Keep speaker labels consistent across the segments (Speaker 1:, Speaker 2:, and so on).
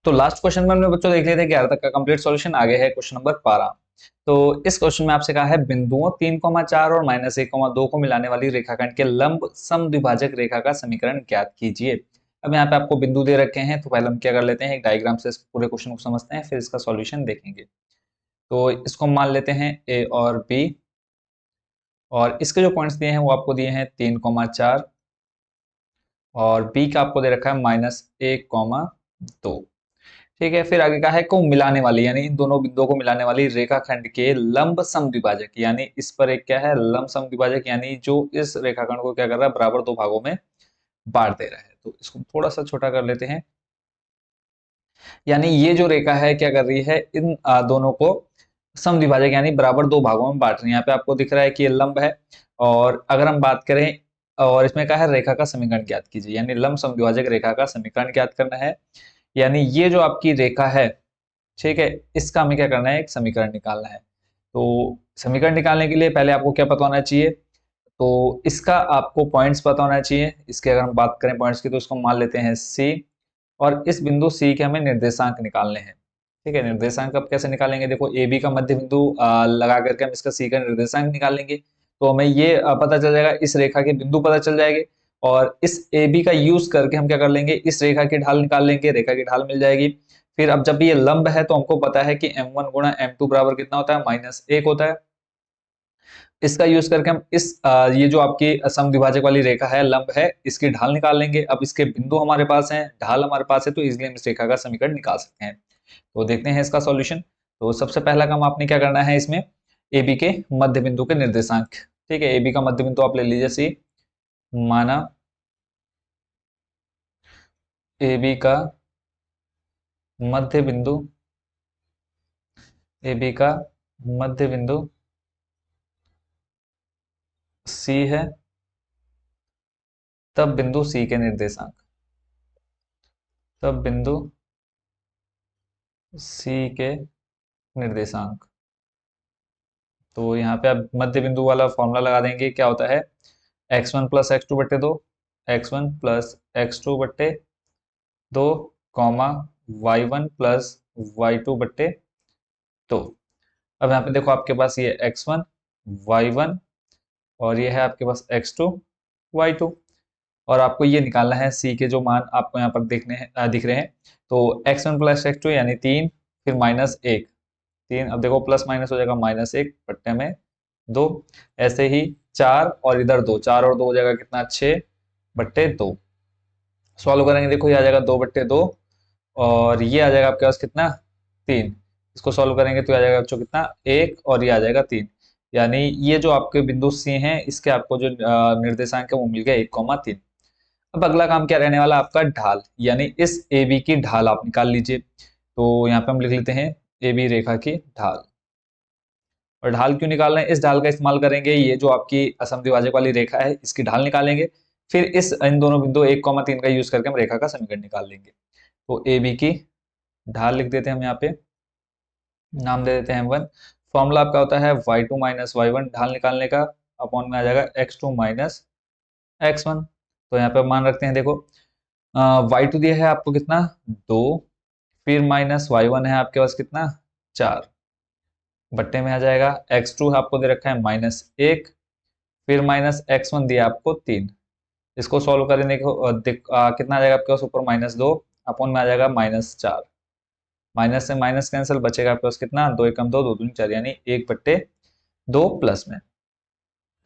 Speaker 1: तो last question में हमने बच्चों देख लिए थे 11 तक का कंप्लीट सॉल्यूशन। आगे है क्वेश्चन नंबर 12। तो इस क्वेश्चन में आपसे कहा है बिंदुओं 3,4 और -1,2 को मिलाने वाली रेखाखंड के लंब समद्विभाजक रेखा का समीकरण ज्ञात कीजिए। अब यहाँ पे आपको बिंदु दे रखे हैं, तो पहले हम क्या कर लेते हैं, एक डायग्राम से इस पूरे क्वेश्चन को समझते हैं, फिर इसका सॉल्यूशन देखेंगे। तो इसको हम मान लेते हैं ए और बी, और इसके जो पॉइंट्स दिए हैं वो आपको दिए हैं 3,4, और बी का आपको दे रखा है -1,2। ठीक है, फिर आगे का है को मिलाने वाली, यानी इन दोनों बिंदुओं को मिलाने वाली रेखाखंड के लंब समद्विभाजक, यानी इस पर एक क्या है, लंब समद्विभाजक, यानी जो इस रेखाखंड को क्या कर रहा है, बराबर दो भागों में बांट दे रहा है। तो इसको थोड़ा सा छोटा कर लेते हैं। यानी ये जो रेखा है क्या कर रही है, इन दोनों को समद्विभाजक यानी बराबर दो भागों में बांट रही है। यहाँ पे आपको दिख रहा है कि ये लंब है, और अगर हम बात करें, और इसमें क्या है, रेखा का समीकरण ज्ञात कीजिए, यानी लंब समद्विभाजक रेखा का समीकरण ज्ञात करना है। यानी ये जो आपकी रेखा है, ठीक है, इसका हमें क्या करना है, एक समीकरण निकालना है। तो समीकरण निकालने के लिए पहले आपको क्या पता होना चाहिए, तो इसका आपको पॉइंट्स पता होना चाहिए। इसके अगर हम बात करें पॉइंट्स की, तो इसको मान लेते हैं सी, और इस बिंदु सी के हमें निर्देशांक निकालने हैं। ठीक है, निर्देशांक अब कैसे निकालेंगे, देखो ए बी का मध्य बिंदु लगा करके हम इसका सी का निर्देशांक निकालेंगे। तो हमें ये पता चल जाएगा, इस रेखा के बिंदु पता चल जाएंगे, और इस ए बी का यूज करके हम क्या कर लेंगे, इस रेखा की ढाल निकाल लेंगे, रेखा की ढाल मिल जाएगी। फिर अब जब ये लंब है, तो हमको पता है कि m1 गुणा m2 बराबर कितना होता है, -1 होता है। इसका यूज करके हम इस ये जो आपकी समद्विभाजक वाली रेखा है, लंब है, इसकी ढाल निकाल लेंगे। अब इसके बिंदु हमारे पास हैं, ढाल हमारे पास है, तो इजिली हम इस रेखा का समीकरण निकाल सकते हैं। तो देखते हैं इसका सॉल्यूशन। तो सबसे पहला काम आपने क्या करना है, इसमें ए बी के मध्य बिंदु के निर्देशांक। ठीक है, ए बी का मध्य बिंदु आप ले लीजिए सी, माना ए बी का मध्य बिंदु, ए बी का मध्य बिंदु सी है, तब बिंदु सी के निर्देशांक, तब बिंदु सी के निर्देशांक। तो यहाँ पे आप मध्य बिंदु वाला फॉर्मूला लगा देंगे, क्या होता है, x1 प्लस एक्स टू बट्टे दो, x1 प्लस एक्स टू बट्टे दो, कॉमा y1 प्लस y2 बट्टे दो। अब यहाँ पे देखो आपके पास ये x1 y1, और ये है आपके पास x2 y2, और आपको ये निकालना है c के जो मान आपको यहाँ पर देखने हैं, दिख रहे हैं। तो x1 प्लस एक्स टू यानी 3, फिर -1, 3, अब देखो प्लस माइनस हो जाएगा, -1 बट्टे में 2, ऐसे ही 4, और इधर 2, 4 और 2 हो जाएगा कितना, 6 बट्टे 2। सॉल्व करेंगे, देखो ये आ जाएगा 2 बट्टे 2, और ये आ जाएगा आपके पास कितना, 3। इसको सॉल्व करेंगे तो आ जाएगा बच्चों कितना, 1, और ये आ जाएगा 3। यानी ये जो आपके बिंदु सी हैं, इसके आपको जो निर्देशांक है वो मिल गया 1,3। अब अगला काम क्या रहने वाला आपका, ढाल, यानी इस ए बी की ढाल आप निकाल लीजिए। तो यहाँ पे हम लिख लेते हैं ए बी रेखा की ढाल। और ढाल क्यों निकाल रहे हैं, इस ढाल का इस्तेमाल करेंगे, ये जो आपकी असमद्विभाजक वाली रेखा है, इसकी ढाल निकालेंगे। फिर इस इन दोनों बिंदु 1,3 का यूज करके हम रेखा का समीकरण निकाल लेंगे। तो ए बी की ढाल लिख देते हैं हम यहाँ पे, नाम दे देते हैं m1। फॉर्मूला आपका होता है y2 माइनस y1 ढाल निकालने का, अपॉन में आ जाएगा x2 माइनस x1। तो यहाँ पे मान रखते हैं, देखो y2 दिया है आपको कितना, 2, फिर -y1 है आपके पास कितना, 4, बट्टे में आ जाएगा x2 आपको दे रखा है -1, फिर -x1 दिया आपको 3। इसको सॉल्व करने को कितना आ जाएगा आपके पास, ऊपर -2, अपॉन में आ जाएगा -4, माइनस से माइनस कैंसिल, बचेगा आपके पास कितना, 2 एकम 2, 2 दूनी 4, यानी 1/2 प्लस में।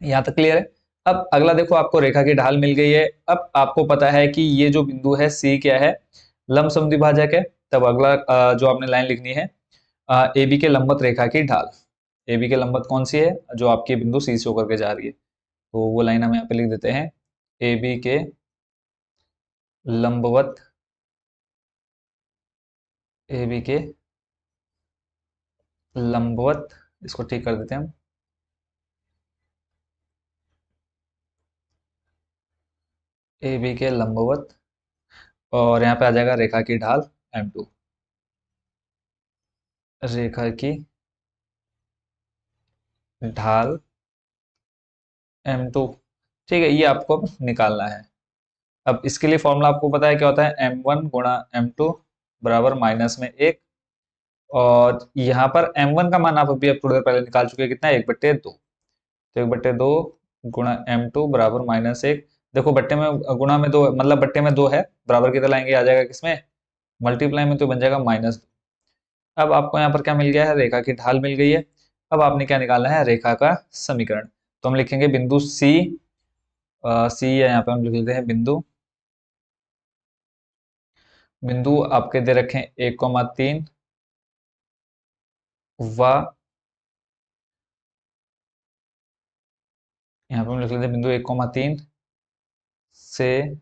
Speaker 1: यहाँ तक क्लियर है। अब अगला देखो, आपको रेखा की ढाल मिल गई है। अब आपको पता है कि ये जो बिंदु है सी क्या है, लंब समद्विभाजक है। तब अगला जो आपने लाइन लिखनी है, ए बी के लंबवत रेखा की ढाल। ए बी के लंबवत कौन सी है, जो आपके बिंदु सी से होकर के जा रही है। तो वो लाइन हम यहाँ पे लिख देते हैं, ए बी के लंबवत, ए बी के लंबवत, इसको ठीक कर देते हैं हम, ए बी के लंबवत, और यहाँ पे आ जाएगा रेखा की ढाल m2, रेखा की ढाल m2। ठीक है, ये आपको निकालना है। अब इसके लिए फॉर्मूला आपको पता है क्या होता है, m1 गुणा m2 बराबर माइनस में 1, और यहाँ पर m1 का मान आप अभी अब थोड़ी देर पहले निकाल चुके हैं, कितना है 1/2, तो 1/2 गुणा m2 बराबर -1। देखो बट्टे में गुणा में 2, मतलब बट्टे में 2 है, बराबर कितना लाएंगे आ जाएगा किसमें, मल्टीप्लाई में, तो बन जाएगा -2। अब आपको यहाँ पर क्या मिल गया है, रेखा की ढाल मिल गई है। अब आपने क्या निकालना है, रेखा का समीकरण। तो हम लिखेंगे बिंदु सी, सी है यहाँ पे हम लिख लेते हैं बिंदु, बिंदु आपके दे रखे 1,3 व यहाँ पे हम लिख लेते हैं बिंदु 1,3 से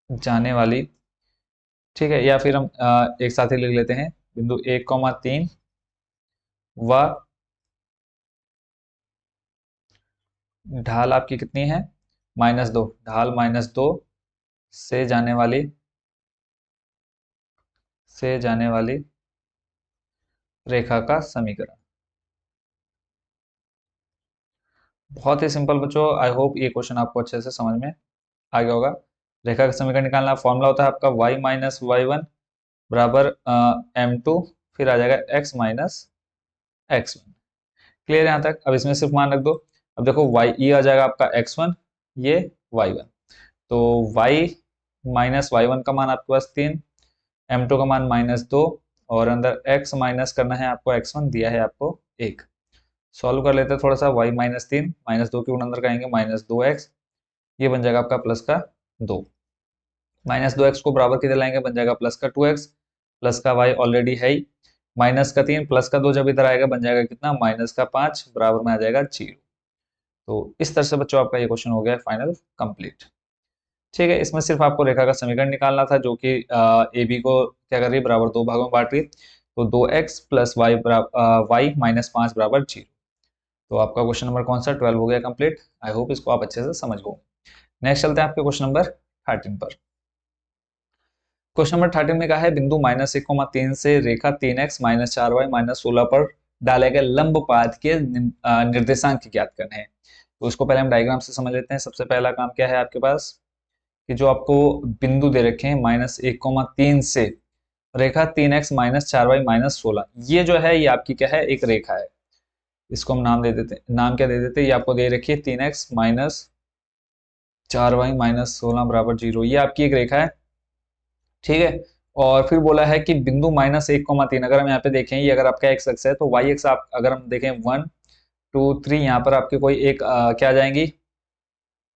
Speaker 1: जाने वाली, ठीक है, या फिर हम एक साथ ही लिख लेते हैं बिंदु 1,3 व ढाल आपकी कितनी है, -2, ढाल -2 से जाने वाली, से जाने वाली रेखा का समीकरण। बहुत ही सिंपल बच्चों, आई होप ये क्वेश्चन आपको अच्छे से समझ में आ गया होगा। रेखा का समीकरण निकालना, फॉर्मूला होता है आपका y माइनस वाई वन बराबर m2, फिर आ जाएगा x माइनस x1। क्लियर यहाँ तक। अब इसमें सिर्फ मान रख दो। अब देखो y, ये आ जाएगा आपका x1, ये y1, तो y माइनस वाई का मान आपके पास 3, m2 का मान -2, और अंदर x माइनस करना है आपको, x1 दिया है आपको 1। सॉल्व कर लेते हैं थोड़ा सा, y -3 -2 के गुण अंदर का आएंगे -2x, ये बन जाएगा आपका प्लस का 2, -2x को बराबर किधर लाएंगे, बन जाएगा प्लस का 2x, प्लस का y ऑलरेडी है ही, माइनस का 3 प्लस का 2 जब इधर आएगा बन जाएगा कितना, माइनस का 5, बराबर में आ जाएगा 0। तो इस तरह से बच्चों आपका ये क्वेश्चन हो गया फाइनल कंप्लीट। ठीक है, इसमें सिर्फ आपको रेखा का समीकरण निकालना था, जो कि ए बी को क्या कर रही है, बराबर 2 भागों में बांट रही है। तो 2x प्लस वाई वाई -5 बराबर 0। तो आपका क्वेश्चन नंबर कौन सा, 12 हो गया कंप्लीट। आई होप इसको आप अच्छे से समझ गए। नेक्स्ट चलते हैं आपके क्वेश्चन नंबर 13 पर। क्वेश्चन नंबर 13 में कहा है बिंदु -1,3 से रेखा 3x -4y -16 पर डाले गए लंब पाद के निर्देशांक ज्ञात करने हैं। तो उसको पहले हम डायग्राम से समझ लेते हैं। सबसे पहला काम क्या है आपके पास, कि जो आपको बिंदु दे रखे हैं -1,3 से रेखा 3x -4y -16, ये जो है ये आपकी क्या है, एक रेखा है। इसको हम नाम दे देते हैं, नाम क्या दे देते हैं, ये आपको दे रखी है 3x -4y -16 बराबर 0, ये आपकी एक रेखा है। ठीक है, और फिर बोला है कि बिंदु -1,3, अगर हम यहाँ पे देखें, ये अगर आपका एक्स अक्ष है, तो वाई अक्ष आप अगर हम देखें 1 2 3, यहाँ पर आपके कोई एक क्या आ जाएंगी,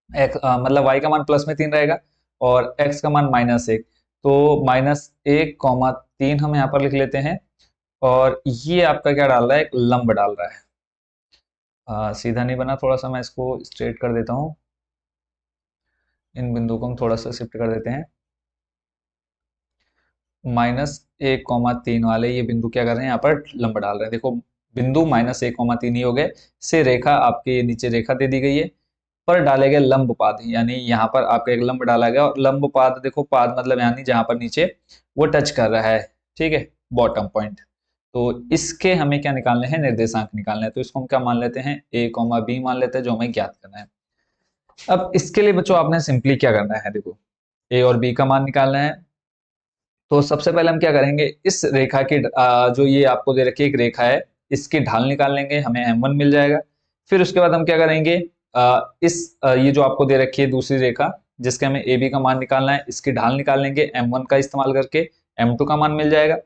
Speaker 1: मतलब y का मान +3 रहेगा और x का मान -1, तो -1,3 हम यहाँ पर लिख लेते हैं। और ये आपका क्या डाल रहा है, एक लंब डाल रहा है। सीधा नहीं बना, थोड़ा सा मैं इसको स्ट्रेट कर देता हूँ। इन बिंदु को हम थोड़ा सा शिफ्ट कर देते हैं। -1,3 वाले ये बिंदु क्या कर रहे हैं, यहाँ पर लंब डाल रहे हैं। देखो बिंदु -1,3 ही हो गए, से रेखा आपके नीचे रेखा दे दी गई है, पर डाले गए लंब पाद, यानी यहाँ पर आपका एक लंब डाला गया, और लंब पाद देखो, पाद मतलब यानी जहां पर नीचे वो टच कर रहा है, ठीक है, बॉटम पॉइंट। तो इसके हमें क्या निकालने हैं, निर्देशांक निकालने हैं। तो इसको हम क्या मान लेते हैं, a, b मान लेते हैं, जो हमें ज्ञात करना है। अब इसके लिए बच्चों आपने सिंपली क्या करना है, देखो a और b का मान निकालना है। तो सबसे पहले हम क्या करेंगे, इस रेखा की जो ये आपको दे रखी है एक रेखा है, इसकी ढाल निकाल लेंगे, हमें m1 मिल जाएगा। फिर उसके बाद हम क्या करेंगे, ये जो आपको दे रखी है दूसरी रेखा, जिसके हमें ए बी का मान निकालना है, इसकी ढाल निकाल लेंगे m1 का इस्तेमाल करके, m2 का मान मिल जाएगा।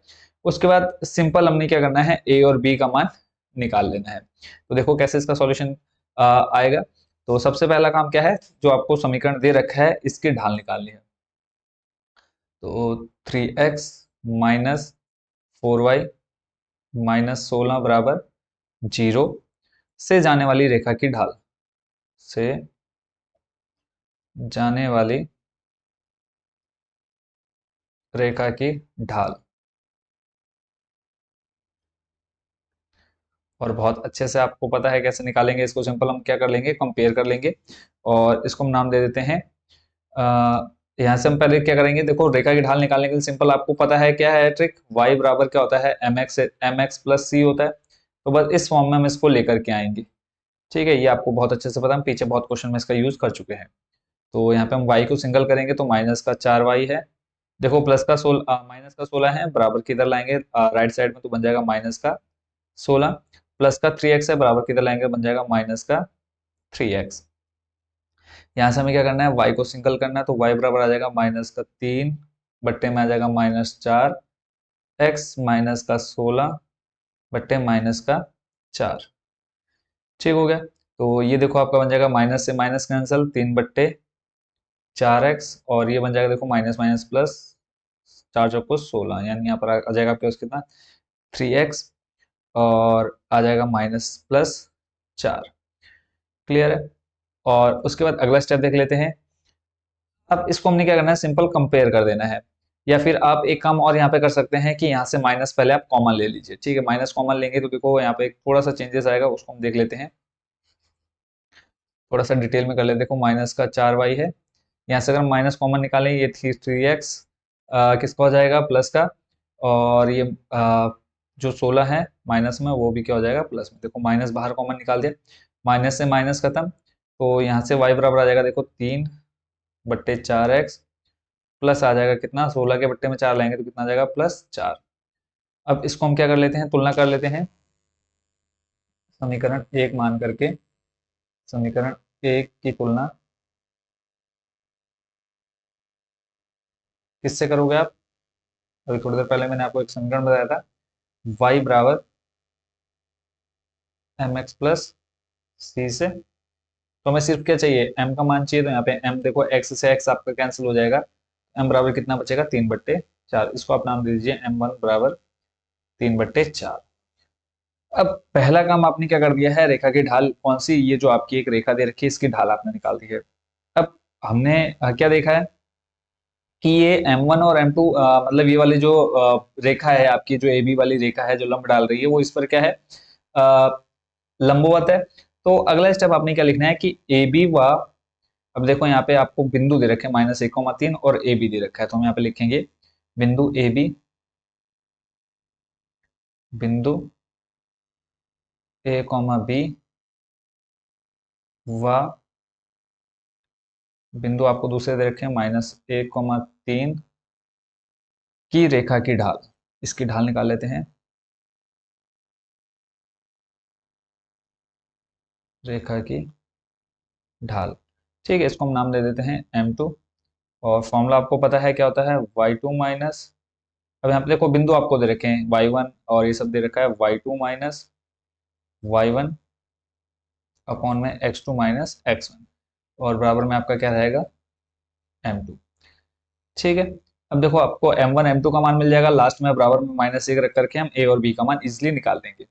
Speaker 1: उसके बाद सिंपल हमने क्या करना है, ए और बी का मान निकाल लेना है। तो देखो कैसे इसका सॉल्यूशन आएगा। तो सबसे पहला काम क्या है, जो आपको समीकरण दे रखा है इसकी ढाल निकालनी है। तो 3x -4y -16 बराबर 0 से जाने वाली रेखा की ढाल, से जाने वाली रेखा की ढाल। और बहुत अच्छे से आपको पता है कैसे निकालेंगे इसको, सिंपल हम क्या कर लेंगे, कंपेयर कर लेंगे, और इसको हम नाम दे देते हैं, यहाँ से हम पहले क्या करेंगे, देखो रेखा की ढाल निकालने के लिए सिंपल आपको पता है क्या है ट्रिक, y बराबर क्या होता है, mx प्लस c होता है। तो बस इस फॉर्म में हम इसको लेकर के आएंगे। ठीक है, ये आपको बहुत अच्छे से पता है, हम पीछे बहुत क्वेश्चन में इसका यूज कर चुके हैं। तो यहाँ पे हम y को सिंगल करेंगे तो -4y है, देखो प्लस का 16 माइनस का 16 है, बराबर किधर लाएंगे राइट साइड में, तो बन जाएगा माइनस का 16। प्लस का 3x है, बराबर किधर लाएंगे, बन जाएगा माइनस का 3x। यहाँ से हमें क्या करना है, y को सिंगल करना है, तो y बराबर आ जाएगा माइनस का 3 बट्टे में आ जाएगा माइनस 4 x माइनस का 16 बट्टे माइनस का 4। ठीक हो गया। तो ये देखो आपका बन जाएगा माइनस से माइनस कैंसिल, 3/4x, और ये बन जाएगा देखो माइनस माइनस प्लस, 4 चौको 16, यानी यहाँ पर आ जाएगा आपके पास कितना, 3x, और आ जाएगा माइनस प्लस 4। क्लियर है। और उसके बाद अगला स्टेप देख लेते हैं। अब इसको हमने क्या करना है, सिंपल कंपेयर कर देना है, या फिर आप एक काम और यहाँ पे कर सकते हैं कि यहाँ से माइनस पहले आप कॉमन ले लीजिए। ठीक है, माइनस कॉमन लेंगे तो देखो यहाँ पे एक थोड़ा सा चेंजेस आएगा, उसको हम देख लेते हैं, थोड़ा सा डिटेल में कर लेते। देखो माइनस का 4y है, यहाँ से अगर हम माइनस कॉमन निकालें, ये 3x किसका हो जाएगा, प्लस का, और ये जो 16 है माइनस में, वो भी क्या हो जाएगा, प्लस में। देखो माइनस बाहर कॉमन निकाल दिया, माइनस से माइनस खत्म, तो यहाँ से y बराबर आ जाएगा देखो 3/4x, प्लस आ जाएगा कितना, 16 के बट्टे में 4 लाएंगे तो कितना आ जाएगा, +4। अब इसको हम क्या कर लेते हैं, तुलना कर लेते हैं, समीकरण 1 मान करके, समीकरण 1 की तुलना किससे करोगे आप, अभी थोड़ी देर पहले मैंने आपको एक समीकरण बताया था, y बराबर mx प्लस सी से। तो हमें सिर्फ क्या चाहिए, m का मान चाहिए, तो यहाँ पे m देखो, x से x आपका कैंसिल हो जाएगा, m बराबर कितना बचेगा, 3/4। इसको आप नाम दे दीजिए m1 बराबर 3/4। अब पहला काम आपने क्या कर दिया है, रेखा की ढाल कौन सी, ये जो आपकी एक रेखा दे रखी है, इसकी ढाल आपने निकाल दी है। अब हमने क्या देखा है कि ये M1 और M2 मतलब ये वाली जो रेखा है आपकी, जो AB वाली रेखा है जो लंब डाल रही है, वो इस पर क्या है, लंबवत है। तो अगला स्टेप आपने क्या लिखना है कि AB व, अब देखो यहाँ पे आपको बिंदु दे रखे हैं -1,3 और AB दे रखा है, तो हम यहाँ पे लिखेंगे बिंदु AB, बिंदु A, B व बिंदु आपको दूसरे दे रखे हैं -1,3 की रेखा की ढाल, इसकी ढाल निकाल लेते हैं, रेखा की ढाल। ठीक है, इसको हम नाम दे देते हैं M2, और फॉर्मूला आपको पता है क्या होता है, y2 माइनस, अब यहाँ पे देखो बिंदु आपको दे रखे हैं y1 और ये सब दे रखा है, y2 माइनस y1 अपॉन में x2 माइनस x1, और बराबर में आपका क्या रहेगा, M2। ठीक है। अब देखो आपको M1 M2 का मान मिल जाएगा, लास्ट में बराबर में -1 रख करके हम A और B का मान इजिली निकाल देंगे।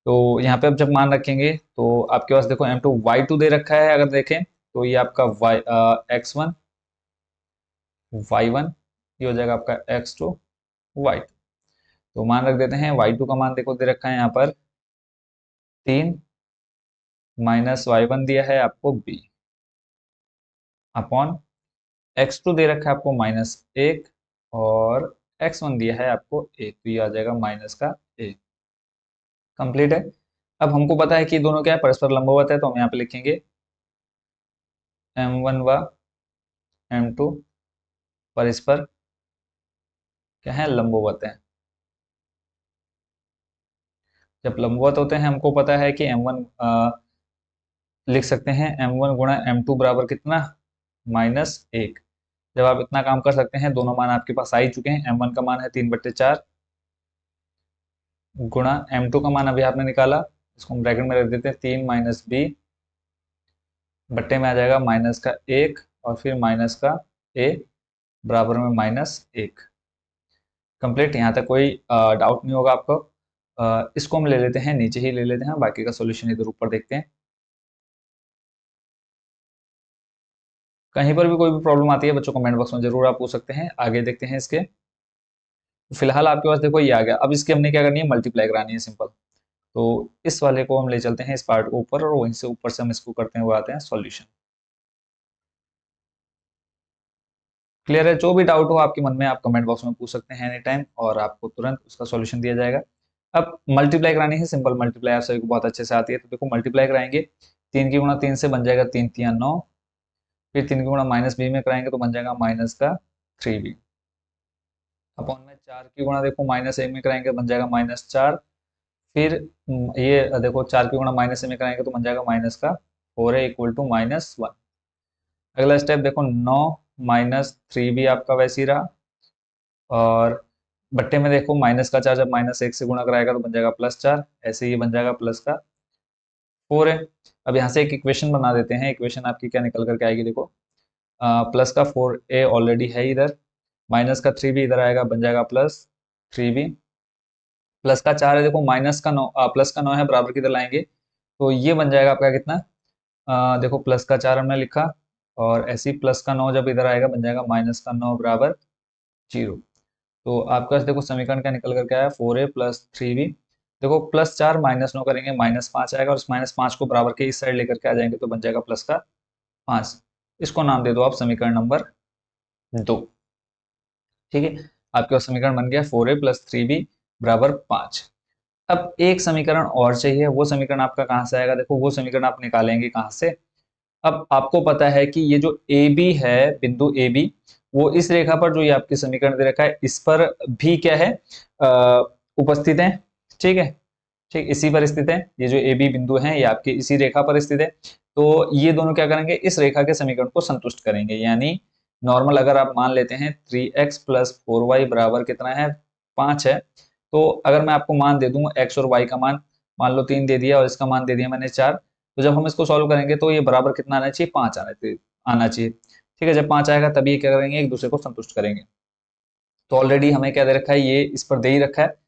Speaker 1: तो यहाँ पे अब जब मान रखेंगे तो आपके पास देखो M2 y2 दे रखा है, अगर देखें तो ये आपका x1 y1, ये हो जाएगा आपका x2 y2। तो मान रख देते हैं, y2 का मान देखो दे रखा है यहाँ पर 3, माइनस y1 दिया है आपको b, अपॉन x2 दे रखा है आपको -1, और x1 दिया है आपको 1, तो ये आ जाएगा माइनस का 1। कंप्लीट है। अब हमको पता है कि दोनों क्या है, परस्पर लंबवत है, तो हम यहाँ पे लिखेंगे M1 व M2 परस्पर क्या है, लंबवत है। जब लंबवत होते हैं, हमको पता है कि M1 लिख सकते हैं, M1 गुणा M2 बराबर कितना, -1। जब आप इतना काम कर सकते हैं, दोनों मान आपके पास आ ही चुके हैं, M1 का मान है 3/4 गुणा M2 का मान अभी आपने निकाला, इसको हम ब्रैकेट में रख देते हैं, 3 माइनस बी बट्टे में आ जाएगा माइनस का 1, और फिर माइनस का a बराबर में -1। कंप्लीट, यहाँ तक कोई डाउट नहीं होगा आपको। इसको हम ले लेते हैं, नीचे ही ले लेते हैं, बाकी का सॉल्यूशन इधर ऊपर देखते हैं। कहीं पर भी कोई भी प्रॉब्लम आती है बच्चों, कमेंट बॉक्स में जरूर आप पूछ सकते हैं। आगे देखते हैं इसके। फिलहाल आपके पास देखो ये आ गया, अब इसकी हमने क्या करनी है, मल्टीप्लाई करानी है, सिंपल। तो इस वाले को हम ले चलते हैं इस पार्ट को ऊपर, और वहीं से ऊपर से हम इसको करते हुए आते हैं सॉल्यूशन। क्लियर है। जो भी डाउट हो आपके मन में, आप कमेंट बॉक्स में पूछ सकते हैं एनी टाइम, और आपको तुरंत उसका सॉल्यूशन दिया जाएगा। अब मल्टीप्लाई करानी है, सिंपल मल्टीप्लाई आप सभी को बहुत अच्छे से आती है, तो देखो मल्टीप्लाई कराएंगे, 3 की गुणा 3 से बन जाएगा 3 3 9, फिर 3 की गुणा -b में कराएंगे तो बन जाएगा -3b। अपॉन में 4 की गुणा देखो -1 में कराएंगे बन जाएगा -4। फिर ये देखो 4 की गुणा -1 में कराएंगे तो बन जाएगा माइनस का 4 है इक्वल टू -1। अगला स्टेप देखो 9 -3 भी आपका वैसे ही रहा। और बट्टे में देखो माइनस का 4 जब -1 से गुणा कराएगा तो बन जाएगा +4, ऐसे ही बन जाएगा प्लस का 4 है। अब यहाँ से एक इक्वेशन बना देते हैं। इक्वेशन आपकी क्या निकल करके आएगी देखो, प्लस का 4a ऑलरेडी है इधर, माइनस का 3 भी इधर आएगा, बन जाएगा +3b। प्लस का 4 है देखो, माइनस का 9 प्लस का 9 है, बराबर किधर लाएंगे तो ये बन जाएगा आपका कितना, देखो प्लस का 4 हमने लिखा, और ऐसे ही प्लस का 9 जब इधर आएगा बन जाएगा -9 बराबर 0। तो आपका देखो समीकरण क्या निकल करके आया, 4a + 3b। देखो +4 -9 करेंगे -5 आएगा, और इस -5 को बराबर के इस साइड लेकर के आ जाएंगे तो बन जाएगा प्लस का 5। इसको नाम दे दो आप समीकरण नंबर 2। ठीक है, आपके पास समीकरण बन गया 4a + 3b बराबर 5। अब एक समीकरण और चाहिए, वो समीकरण आपका कहाँ से आएगा, देखो वो समीकरण आप निकालेंगे कहाँ से। अब आपको पता है कि ये जो ए बी है, बिंदु ए बी, वो इस रेखा पर जो ये आपकी समीकरण दे रखा है इस पर भी क्या है, उपस्थित है। ठीक है, ठीक इसी पर स्थित है। ये जो ए बी बिंदु है ये आपके इसी रेखा पर स्थित है। तो ये दोनों क्या करेंगे, इस रेखा के समीकरण को संतुष्ट करेंगे। यानी नॉर्मल अगर आप मान लेते हैं 3x + 4y बराबर कितना है, 5 है। तो अगर मैं आपको मान दे दूं x और y का मान, मान लो 3 दे दिया और इसका मान दे दिया मैंने 4, तो जब हम इसको सॉल्व करेंगे तो ये बराबर कितना आना चाहिए, 5 आना चाहिए। ठीक है, जब 5 आएगा तभी ये क्या करेंगे, एक दूसरे को संतुष्ट करेंगे। तो ऑलरेडी हमें क्या दे रखा है, ये इस पर दे ही रखा है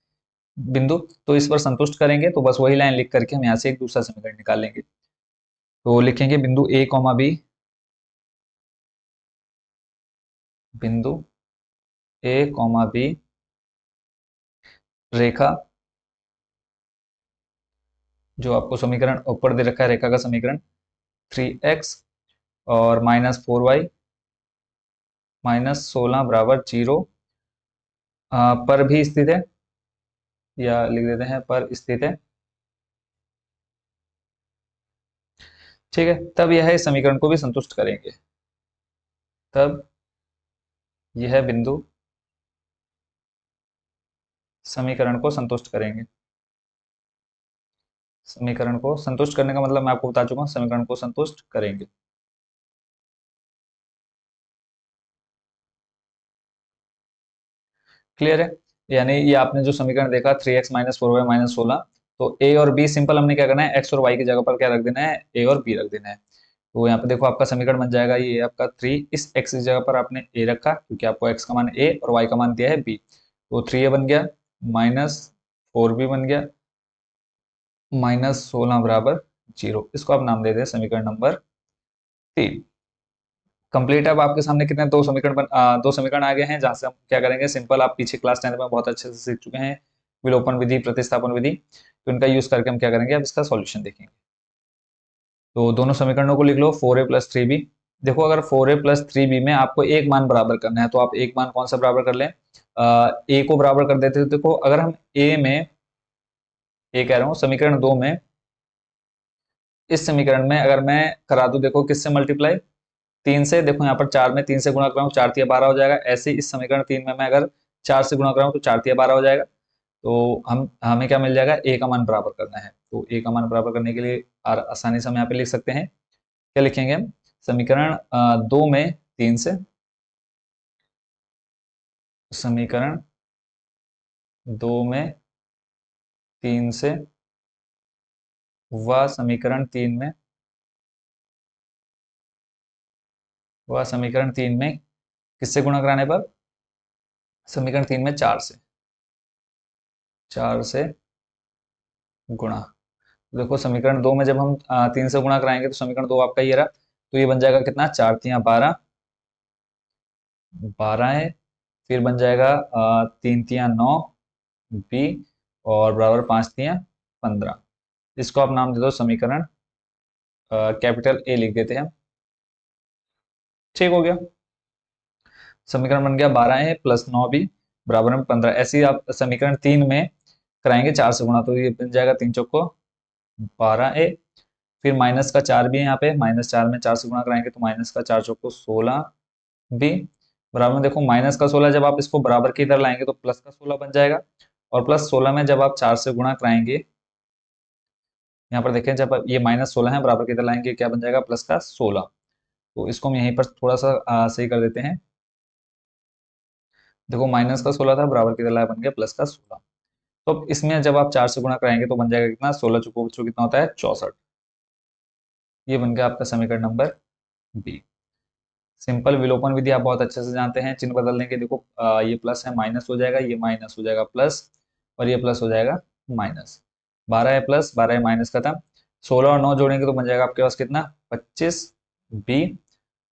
Speaker 1: बिंदु, तो इस पर संतुष्ट करेंगे। तो बस वही लाइन लिख करके हम यहाँ से एक दूसरा समीकरण निकाल लेंगे। तो लिखेंगे बिंदु ए कॉमा बी, बिंदु ए कॉमा बी रेखा, जो आपको समीकरण ऊपर दे रखा है रेखा का समीकरण 3x और -4y -16 बराबर 0 पर भी स्थित है, या लिख देते हैं पर स्थित है। ठीक है, तब यह इस समीकरण को भी संतुष्ट करेंगे। तब यह बिंदु समीकरण को संतुष्ट करेंगे। समीकरण को संतुष्ट करने का मतलब मैं आपको बता चुका हूं, समीकरण को संतुष्ट करेंगे। क्लियर है। यानी ये आपने जो समीकरण देखा 3x - 4y -16, तो ए और बी सिंपल हमने क्या करना है, एक्स और वाई की जगह पर क्या रख देना है, ए और बी रख देना है। तो यहाँ पे देखो आपका समीकरण बन जाएगा ये आपका 3, इस एक्स की जगह पर आपने ए रखा क्योंकि आपको एक्स का मान ए और वाई का मान दिया है बी, तो 3a बन गया, -4b बन गया, -16 बराबर 0। इसको आप नाम दे दें समीकरण नंबर 3। कंप्लीट। अब आपके सामने कितने दो समीकरण आ गए हैं, जहां से हम क्या करेंगे, सिंपल आप पीछे क्लास 10 में बहुत अच्छे से सीख चुके हैं विलोपन विधि, प्रतिस्थापन विधि, तो इनका यूज करके हम क्या करेंगे, अब इसका सॉल्यूशन देखेंगे। तो दोनों समीकरणों को लिख लो 4a + 3b। देखो अगर 4a + 3b में आपको एक मान बराबर करना है तो आप एक मान कौन सा बराबर कर लें, a को बराबर कर देते हैं। देखो अगर हम a कह रहा हूँ समीकरण 2 में, इस समीकरण में अगर मैं करा दूं देखो किससे मल्टीप्लाई, 3 से। देखो यहाँ पर 4 में 3 से गुणा कराऊं, 4 × 12 हो जाएगा। ऐसे ही इस समीकरण 3 में मैं अगर 4 से गुणा कराऊं तो 4 × 12 हो जाएगा। तो हमें क्या मिल जाएगा, ए का मान बराबर करना है। तो ए का मान बराबर करने के लिए आसानी से हम यहाँ पे लिख सकते हैं, क्या लिखेंगे हम, समीकरण 2 में 3 से, समीकरण 2 में 3 से व समीकरण 3 में, किससे गुणा कराने पर, समीकरण 3 में 4 से गुणा। देखो समीकरण 2 में जब हम 3 से गुणा कराएंगे तो समीकरण 2 आपका ये रहा, तो ये बन जाएगा कितना, 4 × 12, 12 है। फिर बन जाएगा 3 × 9 बी, और बराबर 5 × 15। इसको आप नाम दे दो समीकरण कैपिटल ए लिख देते हैं। ठीक हो गया, समीकरण बन गया 12a + 9b बराबर में 15। ऐसे ही आप समीकरण 3 में कराएंगे 4 से गुणा, तो ये बन जाएगा 3 चौको 12a। फिर माइनस का 4 भी है यहाँ पे, -4 में 4 से गुणा कराएंगे तो -4 चौको 16b। बराबर में देखो माइनस का 16 जब आप इसको बराबर की इधर लाएंगे तो प्लस का 16 बन जाएगा, और प्लस 16 में जब आप 4 से गुणा कराएंगे, यहाँ पर देखें जब ये -16 है बराबर की इधर लाएंगे क्या बन जाएगा, प्लस का 16। तो इसको हम यहीं पर थोड़ा सा सही कर देते हैं। देखो माइनस का 16 था, बराबर की इधर लाया, बन गया प्लस का 16। तो अब इसमें जब आप 4 से गुणा कराएंगे तो बन जाएगा कितना, 16 चुको बच्चों कितना होता है, 64। ये बन गया आपका समीकरण नंबर बी। सिंपल विलोपन विधि आप बहुत अच्छे से जानते हैं, चिन्ह बदल देंगे, देखो ये प्लस है माइनस हो जाएगा, ये माइनस हो जाएगा प्लस, और ये प्लस हो जाएगा माइनस। 12 है प्लस, 12 है माइनस खत्म, 16 और 9 जोड़ेंगे तो बन जाएगा आपके पास कितना, 25। बी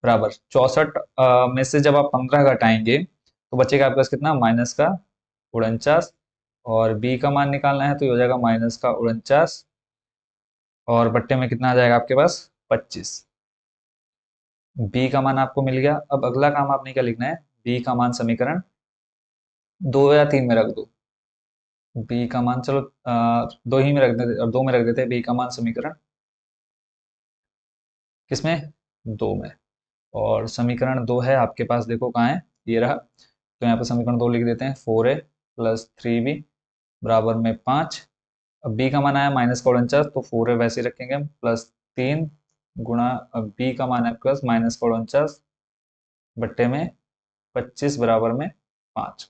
Speaker 1: बराबर 64 में से जब आप 15 घटाएंगे तो बचेगा आपके पास कितना, माइनस का 49। और बी का मान निकालना है तो ये हो जाएगा माइनस का 49, और बट्टे में कितना आ जाएगा आपके पास, 25। बी का मान आपको मिल गया। अब अगला काम आपने क्या लिखना है, बी का मान समीकरण 2 या 3 में रख दो। बी का मान चलो दो ही में रख देते, और 2 में रख देते हैं बी का मान समीकरण, किसमें, 2 में। और समीकरण 2 है आपके पास, देखो कहाँ है, ये रहा। तो यहाँ पे समीकरण 2 लिख देते हैं, 4a प्लस 3b बराबर में 5। अब बी का मान आया माइनस का 49, तो 4a वैसे ही रखेंगे हम, प्लस 3 गुणा, अब बी का मान है प्लस माइनस का 49 बट्टे में 25 बराबर में 5।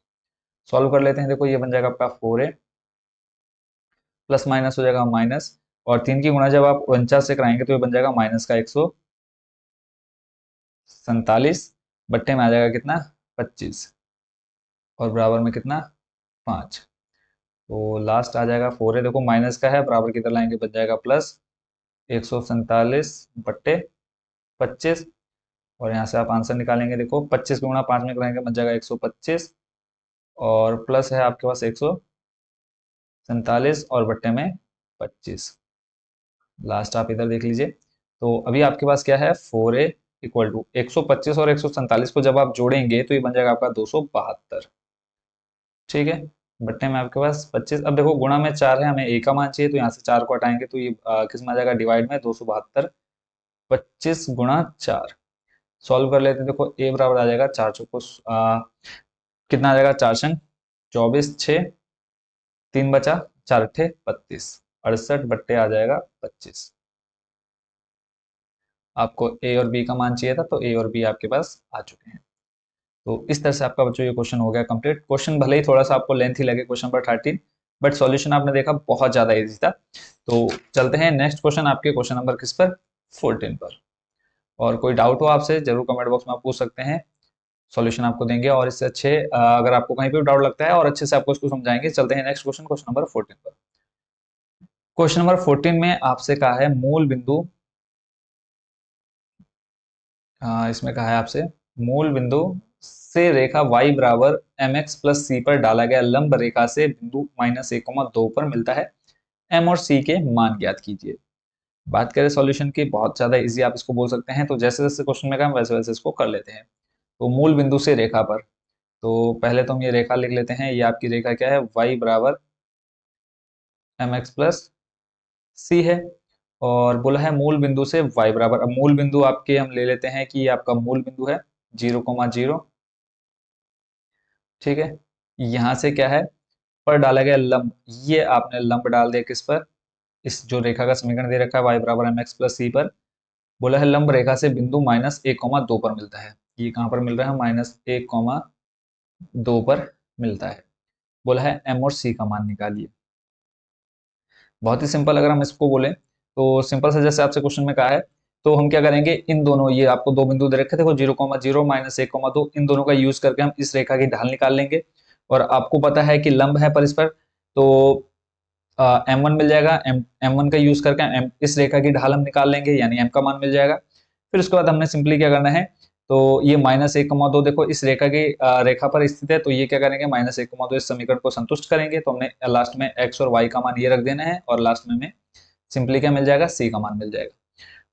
Speaker 1: सॉल्व कर लेते हैं, देखो ये बन जाएगा आपका 4a, प्लस माइनस हो जाएगा माइनस, और 3 की गुणा जब आप 49 से कराएंगे तो ये बन जाएगा माइनस का 147 बट्टे में आ जाएगा कितना, 25, और बराबर में कितना, 5। तो लास्ट आ जाएगा 4a, देखो माइनस का है, बराबर किधर लाएंगे, बन जाएगा प्लस 147 बट्टे 25, और यहाँ से आप आंसर निकालेंगे, देखो 25 की गुणा 5 में कराएंगे बन जाएगा 125, और प्लस है आपके पास 147 और बट्टे में 25। लास्ट आप इधर देख लीजिए। तो अभी आपके पास क्या है, 4a इक्वल टू 125 और 147 को जब आप जोड़ेंगे तो ये बन जाएगा आपका 272। ठीक है, बट्टे में आपके पास 25। अब देखो गुणा में 4 है, हमें ए का मान चाहिए, तो यहाँ से 4 को हटाएंगे तो ये किस में आ जाएगा, डिवाइड में, 272। 25 गुणा 4, सॉल्व कर लेते हैं, देखो ए बराबर आ जाएगा 4 चौको कितना आ जाएगा, 4 संग 24, 6 3 बचा, 4 अट्ठे 32, 68 बट्टे आ जाएगा 25। आपको ए और बी का मान चाहिए था, तो ए और बी आपके पास आ चुके हैं। तो इस तरह से आपका बच्चों ये क्वेश्चन हो गया कंप्लीट। क्वेश्चन भले ही थोड़ा सा आपको लेंथी लगे, क्वेश्चन नंबर 13, बट सॉल्यूशन आपने देखा बहुत ज्यादा इजी था। तो चलते हैं नेक्स्ट क्वेश्चन, आपके क्वेश्चन नंबर किस पर, 14 पर। और कोई डाउट हो आपसे जरूर कमेंट बॉक्स में आप पूछ सकते हैं, सॉल्यूशन आपको देंगे, और इससे अच्छे अगर आपको कहीं भी डाउट लगता है और अच्छे से आपको इसको समझाएंगे। चलते हैं नेक्स्ट क्वेश्चन, क्वेश्चन नंबर 14 पर। क्वेश्चन नंबर 14 में आपसे कहा है मूल बिंदु, इसमें कहा है आपसे मूल बिंदु से रेखा y बराबर mx प्लस सी पर डाला गया लंब रेखा से बिंदु -1,2 पर मिलता है, m और c के मान ज्ञात कीजिए। बात करें सॉल्यूशन की, बहुत ज्यादा इजी आप इसको बोल सकते हैं। तो जैसे जैसे क्वेश्चन में कहा वैसे वैसे इसको कर लेते हैं। तो मूल बिंदु से रेखा पर, तो पहले तो हम ये रेखा लिख लेते हैं, ये आपकी रेखा क्या है, y बराबर mx प्लस सी है, और बोला है मूल बिंदु से y बराबर, अब मूल बिंदु आपके हम ले लेते हैं कि ये आपका मूल बिंदु है 0,0। ठीक है, यहाँ से क्या है, पर डाला गया लंब, ये आपने लंब डाल दिया किस पर, इस जो रेखा का समीकरण दे रखा है y बराबर mx प्लस सी पर। बोला है लंब रेखा से बिंदु -1,2 पर मिलता है, ये कहाँ पर मिल रहा है, -1,2 पर मिलता है। बोला है m और c का मान निकालिए। बहुत ही सिंपल, अगर हम इसको बोले तो सिंपल से, जैसे आपसे क्वेश्चन में कहा है, तो हम क्या करेंगे, इन दोनों, ये आपको दो बिंदु दे रखे, देखो 0,0 -1,2, इन दोनों का यूज करके हम इस रेखा की ढाल निकाल लेंगे। और आपको पता है कि लंब है परस्पर, तो m1 मिल जाएगा, m1 का यूज करके इस रेखा की ढाल हम निकाल लेंगे, यानी m का मान मिल जाएगा। फिर उसके बाद हमने सिंपली क्या करना है, तो ये -1,2 देखो इस रेखा की रेखा पर स्थित है, तो ये क्या करेंगे, -1,2 इस समीकरण को संतुष्ट करेंगे, तो हमने लास्ट में x और y का मान ये रख देना है, और लास्ट में हमें सिंपली क्या मिल जाएगा, c का मान मिल जाएगा।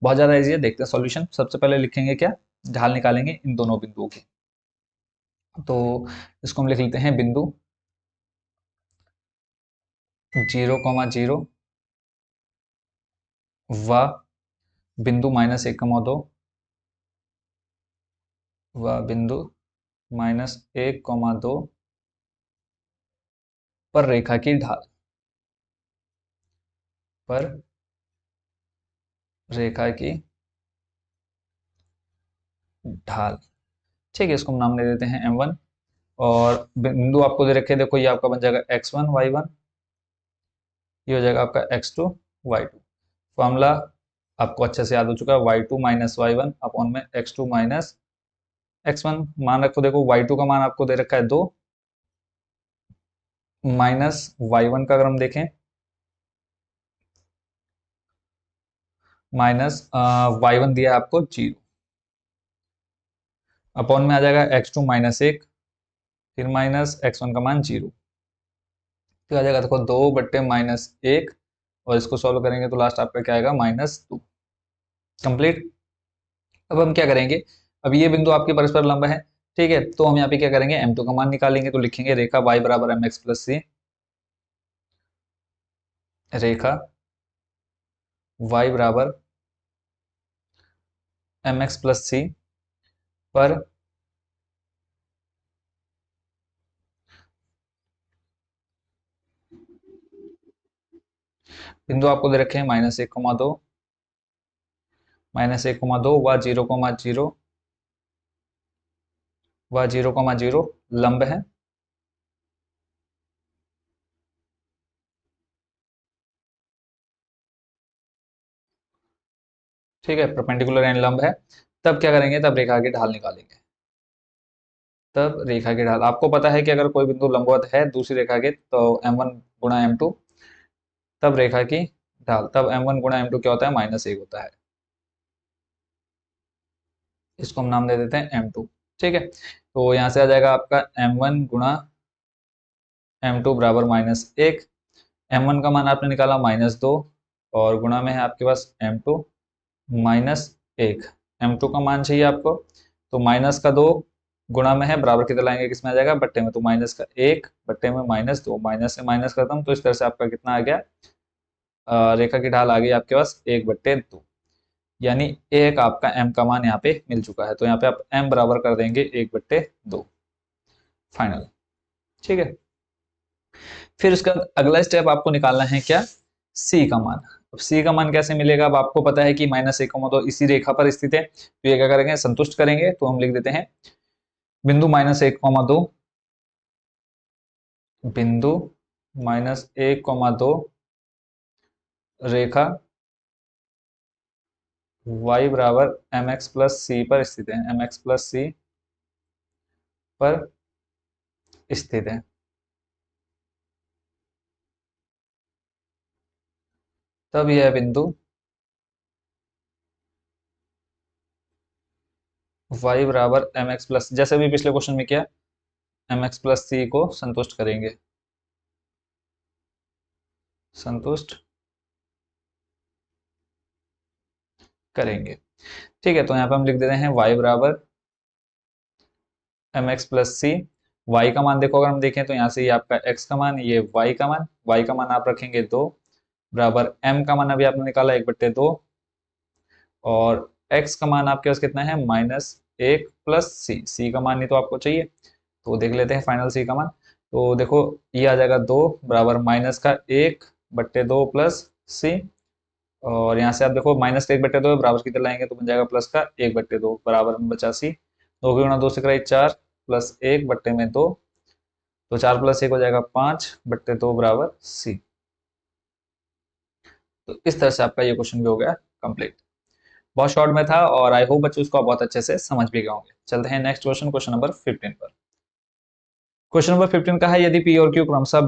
Speaker 1: बहुत ज्यादा इजी है, देखते हैं सॉल्यूशन। सबसे पहले लिखेंगे क्या, ढाल निकालेंगे इन दोनों बिंदुओं की। तो इसको हम लिख लेते हैं बिंदु 0,0 व बिंदु -1,2 व बिंदु -1, 2 पर रेखा की ढाल, पर रेखा की ढाल। ठीक है, इसको हम नाम दे देते हैं m1। और बिंदु आपको दे रखे हैं, देखो ये आपका बन जाएगा x1 y1, ये हो जाएगा आपका x2 y2। फॉर्मूला आपको अच्छे से याद हो चुका है, y2 minus Y one upon में x2 माइनस x1। मान रखो, देखो y2 का मान आपको दे रखा है 2, माइनस y1 का अगर हम देखें, माइनस y1 दिया है आपको 0, अपॉन में आ जाएगा x2 माइनस 1, फिर माइनस x1 का मान 0, फिर आ जाएगा देखो 2/-1, और इसको सॉल्व करेंगे तो लास्ट आपका क्या आएगा -2। कंप्लीट। अब हम क्या करेंगे, अब ये बिंदु आपके परस्पर लंब है, ठीक है, तो हम यहाँ पे क्या करेंगे, m2 का मान निकालेंगे, तो लिखेंगे रेखा y बराबर mx प्लस सी, रेखा y बराबर mx प्लस सी पर बिंदु आपको दे रखे हैं -1, 2, -1, 2 व 0, 0 व 0, 0 लंब है, ठीक है, परपेंडिकुलर एंड लंब है। तब क्या करेंगे, तब रेखा की ढाल निकालेंगे। तब रेखा की ढाल आपको पता है कि अगर कोई बिंदु लंबवत है दूसरी रेखा के, तो m1 गुणा m2, तब रेखा की ढाल, तब m1 गुणा m2 क्या होता है, -1 होता है। इसको हम नाम दे देते हैं m2। ठीक है, तो यहां से आ जाएगा आपका m1 गुणा m2 बराबर -1। m1 का मान आपने निकाला -2, और गुणा में है आपके पास m2 -1। m2 का मान चाहिए आपको, तो -2 गुणा में है, बराबर कितना लाएंगे, किसमें आ जाएगा, बट्टे में, तो -1 बट्टे में -2, माइनस से माइनस खत्म, तो इस तरह से आपका कितना आ गया, रेखा की ढाल आ गई आपके पास 1/2, यानी एक आपका m का मान यहाँ पे मिल चुका है, तो यहाँ पे आप m बराबर कर देंगे 1/2 फाइनल। ठीक है, फिर उसका अगला स्टेप आपको निकालना है क्या, c का मान। अब c का मान कैसे मिलेगा, अब आपको पता है कि -1, 2 इसी रेखा पर स्थित है, तो ये क्या करेंगे, संतुष्ट करेंगे, तो हम लिख देते हैं बिंदु -1, 2, बिंदु -1, 2 रेखा y बराबर mx प्लस सी पर स्थित है, mx प्लस सी पर स्थित है। तब यह बिंदु y बराबर mx प्लस, जैसे भी पिछले क्वेश्चन में किया, mx प्लस सी को संतुष्ट करेंगे, संतुष्ट करेंगे। ठीक है, तो यहाँ पे हम लिख देते हैं y बराबर mx प्लस सी। y का मान देखो, अगर हम देखें तो यहाँ से ये आपका x का मान, ये y का मान, y का मान आप रखेंगे 2, बराबर m का मान अभी आपने निकाला 1/2, और x का मान आपके पास कितना है, -1 प्लस c का मान नहीं तो आपको चाहिए, तो देख लेते हैं फाइनल c का मान। तो देखो ये आ जाएगा 2 बराबर -1/2 प्लस सी, और यहाँ से आप देखो -1/2 बराबर कितना लाएंगे, तो बन जाएगा +1/2 बराबर में बचा सी, 2 की गुणा 2 से कराई 4, प्लस 1/2, तो 4 + 1 हो जाएगा 5/2 बराबर सी। तो इस तरह से आपका ये क्वेश्चन भी हो गया कंप्लीट। बहुत शॉर्ट में था, और आई होप बच्चों इसको आप बहुत अच्छे से समझ भी गए होंगे। चलते हैं नेक्स्ट क्वेश्चन, क्वेश्चन नंबर 15 पर। क्वेश्चन नंबर 15 का है, यदि P और Q क्रमशः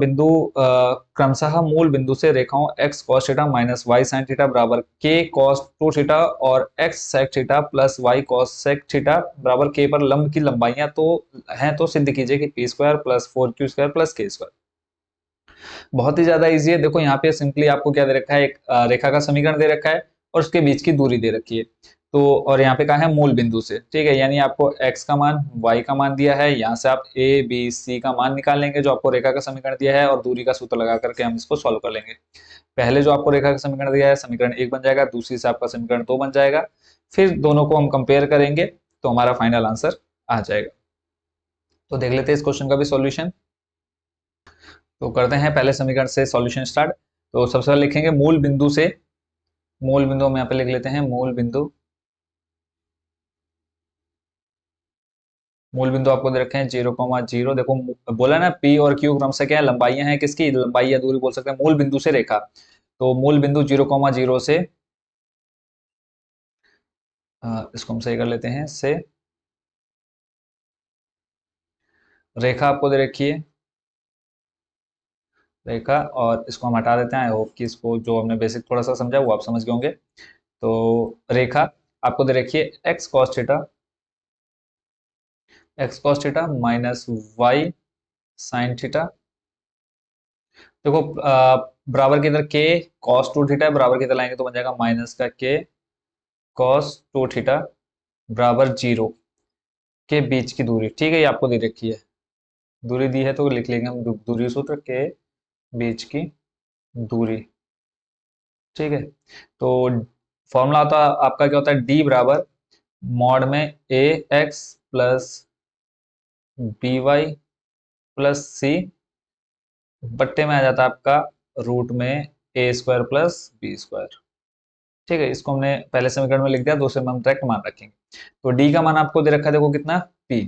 Speaker 1: क्रमशः मूल बिंदु से रेखाओं x cos theta minus y sin theta बराबर k cos 2 थीटा और x sec theta plus y cos sec theta बराबर k पर लंब की लंबाइयां तो हैं, तो सिद्ध कीजिए कि p square plus 4q square plus k square. बहुत ही ज्यादा इजी है, देखो यहाँ पे सिंपली आपको क्या दे रखा है, एक रेखा का समीकरण दे रखा है, और उसके बीच की दूरी दे रखी है, तो और यहाँ पे कहा है मूल बिंदु से, ठीक है, यानी आपको x का मान y का मान दिया है, यहाँ से आप a b c का मान निकाल लेंगे जो आपको रेखा का समीकरण दिया है, और दूरी का सूत्र लगा करके हम इसको सॉल्व कर लेंगे। पहले जो आपको रेखा का समीकरण दिया है, समीकरण 1 बन जाएगा, दूसरी से आपका समीकरण 2 बन जाएगा, फिर दोनों को हम कंपेयर करेंगे तो हमारा फाइनल आंसर आ जाएगा। तो देख लेते हैं इस क्वेश्चन का भी सॉल्यूशन। तो करते हैं पहले समीकरण से सॉल्यूशन स्टार्ट। तो सबसे पहले लिखेंगे मूल बिंदु से, मूल बिंदु हम यहाँ पे लिख लेते हैं मूल बिंदु। मूल बिंदु आपको दे रखे हैं 0,0। देखो बोला ना पी और क्यू क्रम से क्या है, लंबाइयां हैं, किसकी लंबाई या दूरी बोल सकते हैं मूल बिंदु से रेखा। तो मूल बिंदु 0,0 से, इसको हम सही कर लेते हैं से रेखा आपको दे रखी है, रेखा, और इसको हम हटा देते हैं। आई होप कि इसको जो हमने बेसिक थोड़ा सा समझा वो आप समझ गए होंगे। तो रेखा आपको दे रखी है X cos theta, X cos theta minus Y sine theta. देखो बराबर की इधर के कॉस टू थीटा है, बराबर की इधर लाएंगे तो बन जाएगा माइनस का के कॉस टू थीटा बराबर 0। के बीच की दूरी, ठीक है, ये आपको दे रखी है, दूरी दी है तो लिख लेंगे हम दूरी सूत्र के बीच की दूरी। ठीक है, तो फॉर्मूला होता आपका क्या होता है, डी बराबर मॉड में a x plus b y plus c, बट्टे में आ जाता है आपका रूट में a square plus b square. ठीक है, इसको हमने पहले समीकरण में लिख दिया, दूसरे में हम डायरेक्ट मान रखेंगे। तो डी का मान आपको दे रखा है, देखो कितना पी,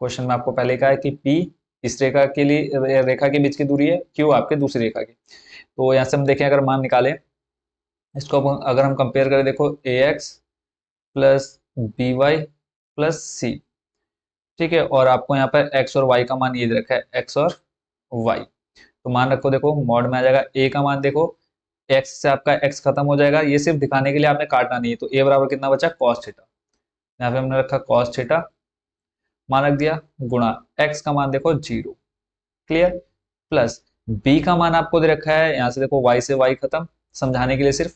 Speaker 1: क्वेश्चन में आपको पहले कहा है कि पी इस रेखा के लिए, रेखा के बीच की दूरी है, क्यू आपके दूसरी रेखा की। तो यहाँ से हम देखें, अगर मान निकालें इसको, अगर हम कंपेयर करें, देखो a x plus b y plus c. ठीक है, और आपको यहाँ पर एक्स और वाई का मान ये दे रखा है, एक्स और वाई। तो मान रखो, देखो मॉड में आ जाएगा ए का मान, देखो एक्स से आपका एक्स खत्म हो जाएगा, ये सिर्फ दिखाने के लिए आपने काटना नहीं है। तो ए बराबर कितना बचा, कॉस थीटा, यहाँ पे हमने रखा कॉस थीटा, मान रख दिया, गुणा एक्स का मान देखो 0, क्लियर, प्लस बी का मान आपको दे रखा है, यहाँ से देखो वाई से वाई खत्म, समझाने के लिए सिर्फ।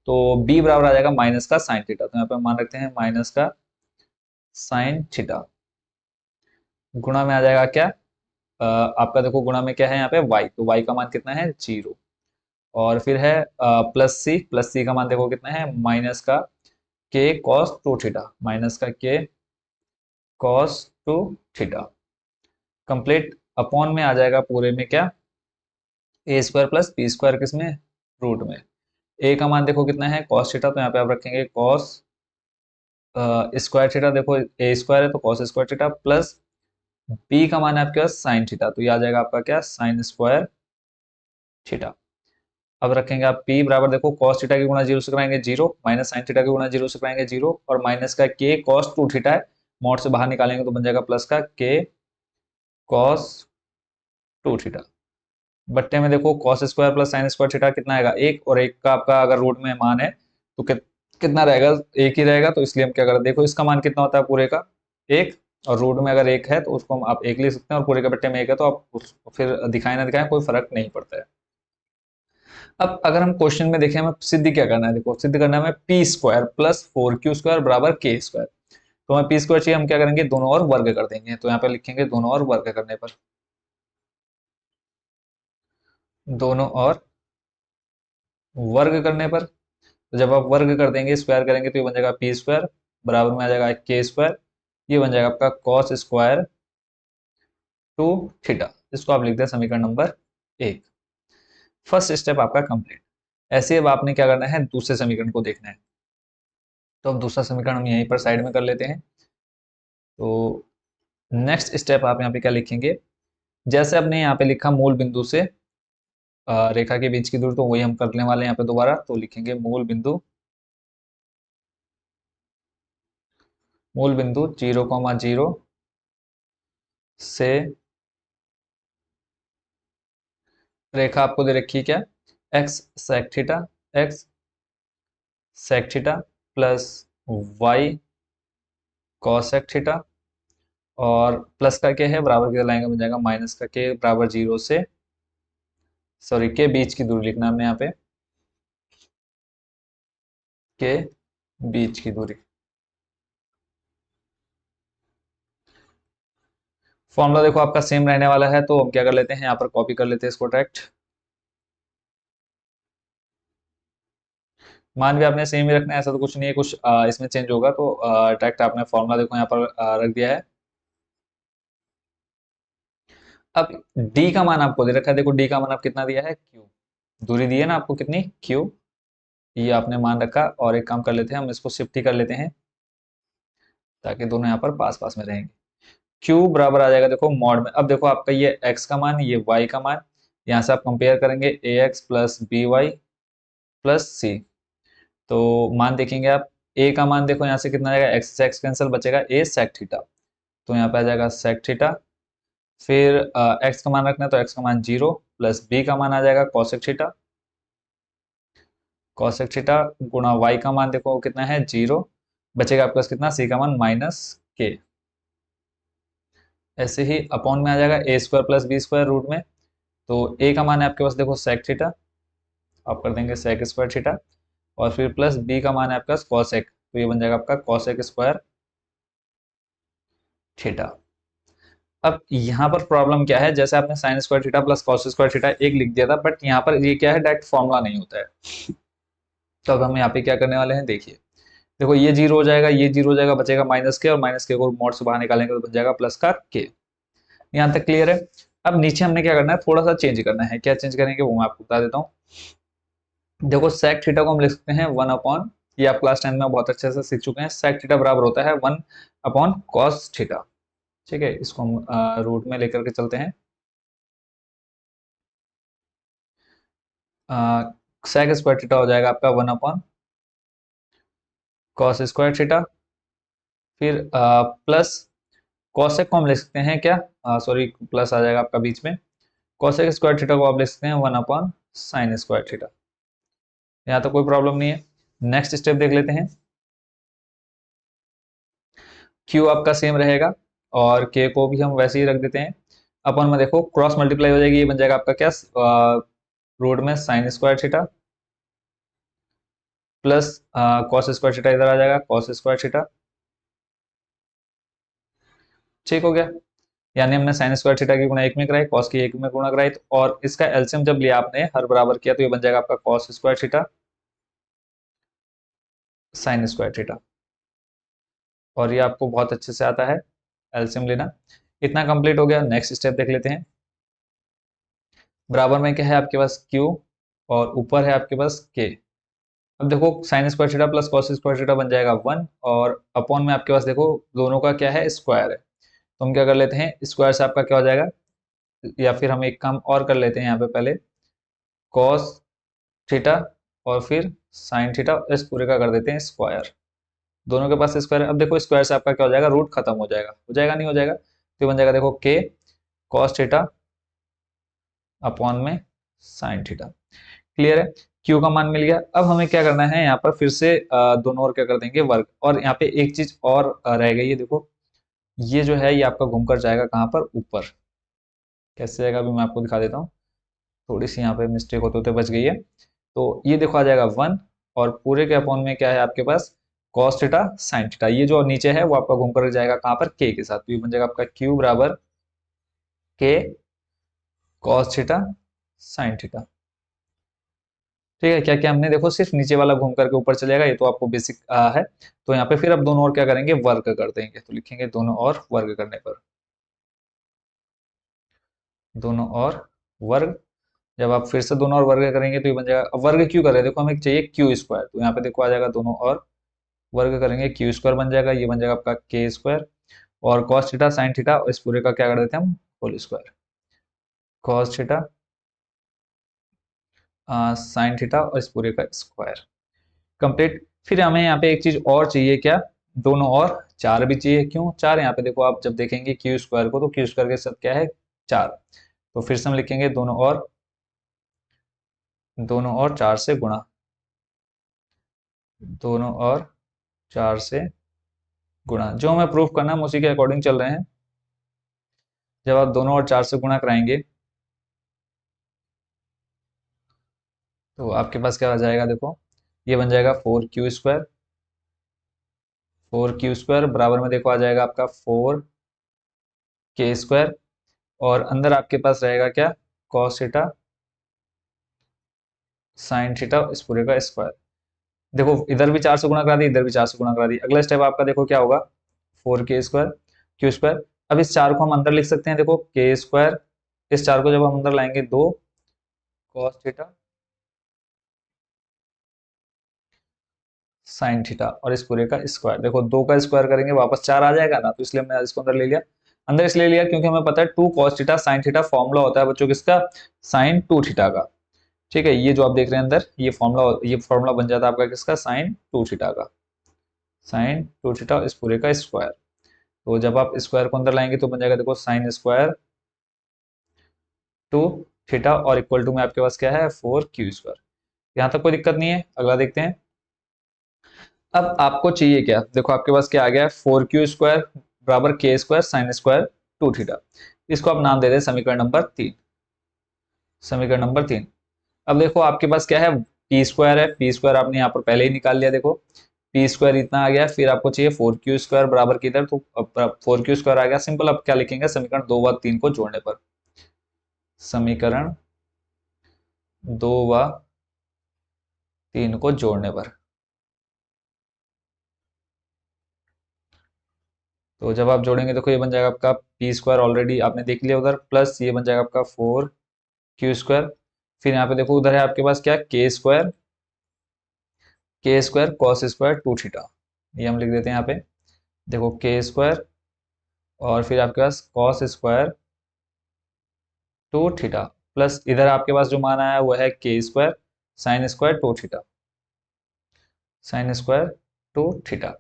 Speaker 1: तो बी बराबर आ जाएगा माइनस का साइन थीटा, तो यहाँ पे मान रखते हैं माइनस का साइन थीटा, गुणा में आ जाएगा क्या, आपका देखो गुणा में क्या है यहाँ पे वाई, तो वाई का मान कितना है 0, और फिर है प्लस सी, प्लस सी का मान देखो कितना है माइनस का के कॉस टू थीटा, माइनस का के cos two theta, complete upon में आ जाएगा पूरे में क्या, ए स्क्वायर प्लस बी स्क्वायर, किसमें रूट में। ए का मान देखो कितना है कॉस थीटा, तो यहाँ पे आप रखेंगे कॉस स्क्वायर थीटा, देखो ए स्क्वायर है तो cos square theta, plus B का मान है आपके पास साइन थीटा, तो ये आ जाएगा आपका क्या, साइन स्क्वायर थीटा। अब रखेंगे आप पी बराबर, देखो कॉस थीटा की गुणा 0 से कराएंगे 0, माइनस साइन थीटा की गुणा 0 से कराएंगे 0, और माइनस का के कॉस टू थीटा है, मॉड से बाहर निकालेंगे तो बन जाएगा प्लस का के कॉस टू थीटा, बट्टे में देखो cos square plus sine square theta कितना आएगा, एक, और एक का आपका अगर रूट में मान है तो कितना रहेगा, एक ही रहेगा, तो इसलिए हम क्या करें, देखो इसका मान कितना होता है पूरे का एक, और रूट में अगर एक है तो उसको हम आप एक लिख सकते हैं, और पूरे के बट्टे में एक है तो आप फिर दिखाए ना दिखाएं कोई फर्क नहीं पड़ता है। अब अगर हम क्वेश्चन में देखें, हमें सिद्ध क्या करना है, देखो सिद्ध करना है हमें P square plus four Q square बराबर के स्क्वायर। तो हमें पी स्क्वायर चाहिए, हम क्या करेंगे, दोनों और वर्ग कर देंगे, तो यहाँ पे लिखेंगे दोनों और वर्ग करने पर, दोनों और वर्ग करने पर, तो जब आप वर्ग कर देंगे स्क्वायर करेंगे तो ये बन जाएगा पी स्क्वायर, बराबर में आ जाएगा के स्क्वायर, ये बन जाएगा आपका कॉस स्क्वायर टू थीटा। इसको आप लिखते हैं समीकरण नंबर 1। फर्स्ट स्टेप आपका कंप्लीट। ऐसे अब आपने क्या करना है, दूसरे समीकरण को देखना है। तो अब दूसरा समीकरण हम यहीं पर साइड में कर लेते हैं। तो नेक्स्ट स्टेप आप यहाँ पे क्या लिखेंगे, जैसे आपने यहाँ पे लिखा मूल बिंदु से रेखा के बीच की दूरी, तो वही हम करने वाले हैं यहाँ पे दोबारा। तो लिखेंगे मूल बिंदु 0,0 से रेखा आपको दे रखी है क्या, X sec theta, X sec theta plus Y cosec theta, और प्लस का क्या है, बराबर के लाएंगे बन जाएगा माइनस का के बराबर 0 से, सॉरी के बीच की दूरी लिखना हमने यहाँ पे, के बीच की दूरी। फॉर्मूला देखो आपका सेम रहने वाला है, तो हम क्या कर लेते हैं, यहाँ पर कॉपी कर लेते हैं इसको डायरेक्ट, मान भी आपने सेम ही रखना है, ऐसा तो कुछ नहीं है, कुछ इसमें चेंज होगा तो डायरेक्ट आपने फॉर्मूला देखो यहाँ पर रख दिया है। अब डी का मान आपको दे रखा है, देखो डी का मान आप कितना दिया है, क्यू, दूरी दी है ना आपको कितनी, क्यू, ये आपने मान रखा। और एक काम कर लेते हैं, हम इसको शिफ्ट ही कर लेते हैं ताकि दोनों यहाँ पर पास पास में रहेंगे। क्यू बराबर आ जाएगा देखो मॉड में, अब देखो आपका ये एक्स का मान, ये वाई का मान, यहाँ से आप कंपेयर करेंगे a x plus b y plus c. तो मान देखेंगे आप, ए का मान देखो यहाँ से कितना आएगा, एक्स से एक्स कैंसिल, बचेगा ए सेक थीटा, तो यहाँ पे आ जाएगा सेक थीटा। फिर एक्स का मान रखना है तो एक्स का मान 0 प्लस बी का मान आ जाएगा कॉसेक थीटा, कॉसेक थीटा गुणा वाई का मान देखो कितना है 0, बचेगा आपके पास कितना, सी का मान माइनस के। ऐसे ही अपॉन में आ जाएगा a square plus b square root में, तो ए का मान है आपके पास देखो सेक थीटा, आप कर देंगे सेक स्क्वायर थीटा, और फिर प्लस बी का मान है आपके पास कॉसेक, तो ये बन जाएगा आपका कॉसेक स्क्वायर थीटा। अब यहाँ पर प्रॉब्लम क्या है, जैसे आपने sine square theta plus cos square theta एक लिख दिया था, बट यहाँ पर ये क्या है, डायरेक्ट फॉर्मूला नहीं होता है। तो अब हम यहाँ पे क्या करने वाले हैं, देखिए देखो ये 0 हो जाएगा, ये 0 हो जाएगा, बचेगा माइनस के, और माइनस के को मोड से बाहर निकालेंगे तो बन जाएगा प्लस का के। यहाँ तक क्लियर है। अब नीचे हमने क्या करना है, थोड़ा सा चेंज करना है, क्या चेंज करेंगे वो मैं आपको बता देता हूँ। देखो सेक थीटा को हम लिख सकते हैं 1 अपॉन, ये आप क्लास 10 में बहुत अच्छे से सीख चुके हैं, सेक थीटा बराबर होता है 1 अपॉन कॉस थीटा। ठीक है, इसको हम रूट में लेकर के चलते हैं। सेक स्क्वायर थीटा हो जाएगा आपका 1 अपॉन कॉस स्क्वायर थीटा, फिर प्लस कॉसेक को हम लिख सकते हैं क्या, सॉरी प्लस आ जाएगा आपका बीच में, कॉसेक स्क्वायर थीटा को आप लिख सकते हैं 1 अपॉन साइन स्क्वायर थीटा। यहाँ तो कोई प्रॉब्लम नहीं है। नेक्स्ट स्टेप देख लेते हैं। क्यू आपका सेम रहेगा और के को भी हम वैसे ही रख देते हैं। अपन में देखो क्रॉस मल्टीप्लाई हो जाएगी, ये बन जाएगा आपका क्या, रूट में sine square theta plus cos square theta, इधर आ जाएगा कॉस स्क्वायर थीटा। ठीक हो गया, यानी हमने साइन स्क्वायर थीटा की गुणा एक में कराई, कॉस की एक में गुणा कराई, और इसका एलसीएम जब लिया आपने हर बराबर किया तो ये बन जाएगा आपका cos square theta sine square theta. और ये आपको बहुत अच्छे से आता है एलसीएम लेना। इतना कंप्लीट हो गया, नेक्स्ट स्टेप देख लेते हैं। बराबर में क्या है आपके पास क्यू, और ऊपर है आपके पास के। अब देखो sine square theta plus cos square theta बन जाएगा 1, और अपॉन में आपके पास देखो दोनों का क्या है, स्क्वायर है, तो हम क्या कर लेते हैं, स्क्वायर से आपका क्या हो जाएगा, या फिर हम एक काम और कर लेते हैं यहाँ पे, पहले कॉस थीटा और फिर साइन थीटा, इस पूरे का कर देते हैं स्क्वायर, दोनों के पास स्क्वायर है। अब देखो स्क्वायर से आपका क्या हो जाएगा, रूट खत्म हो जाएगा नहीं हो जाएगा, तो बन जाएगा देखो के कॉस थीटा अपॉन में साइन थीटा। क्लियर है, क्यू का मान मिल गया। अब हमें क्या करना है, यहाँ पर फिर से दोनों ओर क्या कर देंगे वर्ग, और यहाँ पे एक चीज और रह गई है, देखो ये जो है ये आपका घूमकर जाएगा कहाँ पर, ऊपर। कैसे जाएगा अभी मैं आपको दिखा देता हूँ, थोड़ी सी यहाँ पे मिस्टेक होते होते बच गई है। तो ये देखो आ जाएगा 1, और पूरे के अपॉन में क्या है आपके पास, कॉस थीटा साइन थीटा, ये जो नीचे है वो आपका घूमकर जाएगा कहाँ पर, के के साथ, तो ये बन जाएगा आपका क्यू बराबर के कॉस थीटा साइन थीटा। ठीक है, क्या क्या हमने देखो सिर्फ नीचे वाला घूम करके ऊपर चलेगा, ये तो आपको बेसिक है। तो यहाँ पे फिर अब दोनों ओर क्या करेंगे, वर्ग कर देंगे, तो लिखेंगे दोनों ओर वर्ग करने पर, दोनों ओर वर्ग। जब आप फिर से दोनों ओर वर्ग करेंगे तो ये बन जाएगा, अब वर्ग क्यों कर रहे हैं, देखो हमें चाहिए क्यू स्क्वायर, तो यहाँ पे देखो आ जाएगा दोनों ओर वर्ग करेंगे, क्यू स्क्वायर बन जाएगा, ये बन जाएगा आपका के स्क्वायर, और कॉस थीटा साइन थीटा, और इस पूरे का क्या कर देते हैं हम, whole square, cos theta sine theta और इस पूरे का स्क्वायर, कंप्लीट। फिर हमें यहाँ पे एक चीज और चाहिए, क्या, दोनों और चार भी चाहिए। क्यों चार, यहाँ पे देखो आप जब देखेंगे क्यू स्क्वायर को, तो क्यू स्क्वायर के साथ क्या है, चार, तो फिर से हम लिखेंगे दोनों और चार से गुणा, दोनों और चार से गुणा, जो हमें प्रूफ करना है हम उसी के अकॉर्डिंग चल रहे हैं। जब आप दोनों और चार से गुणा कराएंगे तो आपके पास क्या आ जाएगा, देखो ये बन जाएगा 4 क्यू स्क्वायर, 4 क्यू स्क्वायर बराबर में देखो आ जाएगा आपका 4 के स्क्वायर, और अंदर आपके पास रहेगा क्या, कॉस थीटा साइन थीटा इस पूरे का स्क्वायर। देखो इधर भी चार से गुणा करा दी, इधर भी चार से गुणा करा दी, अगला स्टेप आपका देखो क्या होगा, 4 के स्क्वायर क्यू स्क्वायर। अब इस चार को हम अंदर लिख सकते हैं, देखो के स्क्वायर इस 4 को जब हम अंदर लाएंगे 2 कॉस थीटा साइन थीटा और इस पूरे का स्क्वायर। देखो 2 का स्क्वायर करेंगे वापस 4 आ जाएगा ना, तो इसलिए मैं इसको अंदर ले लिया। अंदर इसलिए लिया क्योंकि हमें पता है 2 cos theta sine theta formula होता है बच्चों किसका, साइन 2 थीटा का। ठीक है, ये जो आप देख रहे हैं अंदर ये फॉर्मूला बन जाता है आपका किसका, साइन 2 थीटा का, साइन 2 थीटा इस पूरे का स्क्वायर। तो जब आप स्क्वायर को अंदर लाएंगे तो बन जाएगा देखो साइन स्क्वायर 2 थीटा और इक्वल टू में आपके पास क्या है 4 क्यू स्क्वायर। यहाँ तक कोई दिक्कत नहीं है, अगला देखते हैं। अब आपको चाहिए क्या, देखो आपके पास क्या आ गया, 4 क्यू स्क्वायर बराबर के स्क्वायर साइन स्क्वायर 2 थीटा। इसको आप नाम दे दें समीकरण नंबर 3, समीकरण नंबर 3। अब देखो आपके पास क्या है, पी स्क्वायर है, पी स्क्वायर आपने यहाँ पर पहले ही निकाल लिया। देखो पी स्क्वायर इतना आ गया, फिर आपको चाहिए 4 क्यू स्क्वायर बराबर किधर, तो 4 क्यू स्क्वायर आ गया। सिंपल, अब क्या लिखेंगे, समीकरण 2 व 3 को जोड़ने पर, समीकरण 2 व 3 को जोड़ने पर। तो जब आप जोड़ेंगे देखो ये बन जाएगा आपका पी स्क्वायर, ऑलरेडी आपने देख लिया उधर, प्लस ये बन जाएगा आपका 4 क्यू स्क्वायर। फिर यहाँ पे देखो उधर है आपके पास क्या, के स्क्वायर कॉस स्क्वायर 2 थीटा, ये हम लिख देते हैं यहाँ पे। देखो के स्क्वायर और फिर आपके पास कॉस स्क्वायर 2 थीटा, प्लस इधर आपके पास जो मान आया वो है के square sine square 2 theta, sine square 2 theta.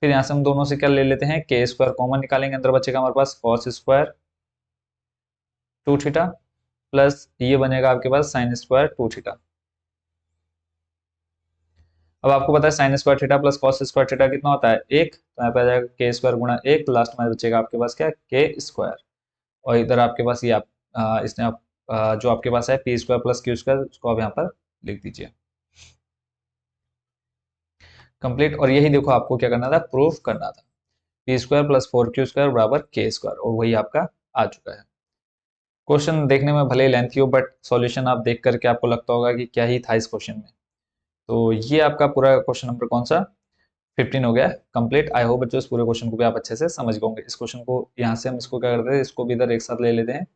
Speaker 1: फिर यहाँ से हम दोनों से क्या ले लेते हैं, के स्क्वायर कॉमन निकालेंगे, अंदर बचेगा हमारे पास कॉस स्क्वायर 2 थीटा, प्लस ये बनेगा आपके पास साइन स्क्वायर 2 थीटा। अब आपको पता है sine square theta plus cos square theta कितना होता है, 1, तो यहाँ पे आ जाएगा के स्क्वायर गुणा 1, लास्ट में बचेगा आपके पास क्या, के स्क्वायर। और इधर आपके पास ये इसने जो आपके पास है P square plus Q square, उसको आप यहाँ पर लिख दीजिए, कंप्लीट। और यही देखो आपको क्या करना था, प्रूफ करना था, P square plus 4 Q square बराबर के स्क्वायर, और वही आपका आ चुका है। क्वेश्चन देखने में भले ही लेंथी हो, बट सॉल्यूशन आप देख करके आपको लगता होगा कि क्या ही था इस क्वेश्चन में। तो ये आपका पूरा क्वेश्चन नंबर कौन सा, 15 हो गया कंप्लीट। आई होप बच्चों इस पूरे क्वेश्चन को भी आप अच्छे से समझ गए होंगे। इस क्वेश्चन को यहाँ से हम इसको क्या करते हैं, इसको भी इधर एक साथ ले लेते हैं,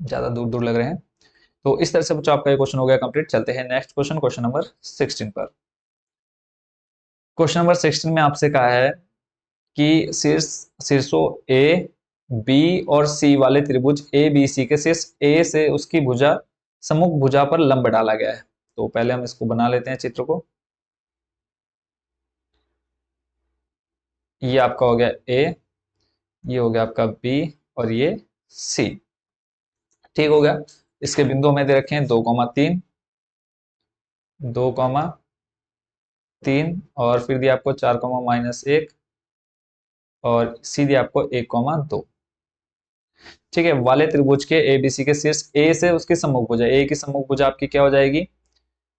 Speaker 1: ज्यादा दूर दूर लग रहे हैं। तो इस तरह से बच्चों आपका ये क्वेश्चन हो गया कंप्लीट। चलते हैं नेक्स्ट क्वेश्चन, क्वेश्चन नंबर 16 पर। क्वेश्चन नंबर 16 में आपसे कहा है कि शीर्षों ए बी और सी वाले त्रिभुज ए बी सी के शीर्ष ए से उसकी भुजा सम्मुख भुजा पर लंब डाला गया है। तो पहले हम इसको बना लेते हैं चित्र को। ये आपका हो गया ए, ये हो गया आपका बी और ये सी, ठीक हो गया। इसके बिंदु हमें दे रखे हैं 2,3, 2,3 और फिर दिया आपको 4,-1 और सी दिया आपको 1,2। ठीक है, वाले त्रिभुज के एबीसी के शीर्ष ए से उसकी सम्मुख भुजा, ए की सम्मुख भुजा आपकी क्या हो जाएगी,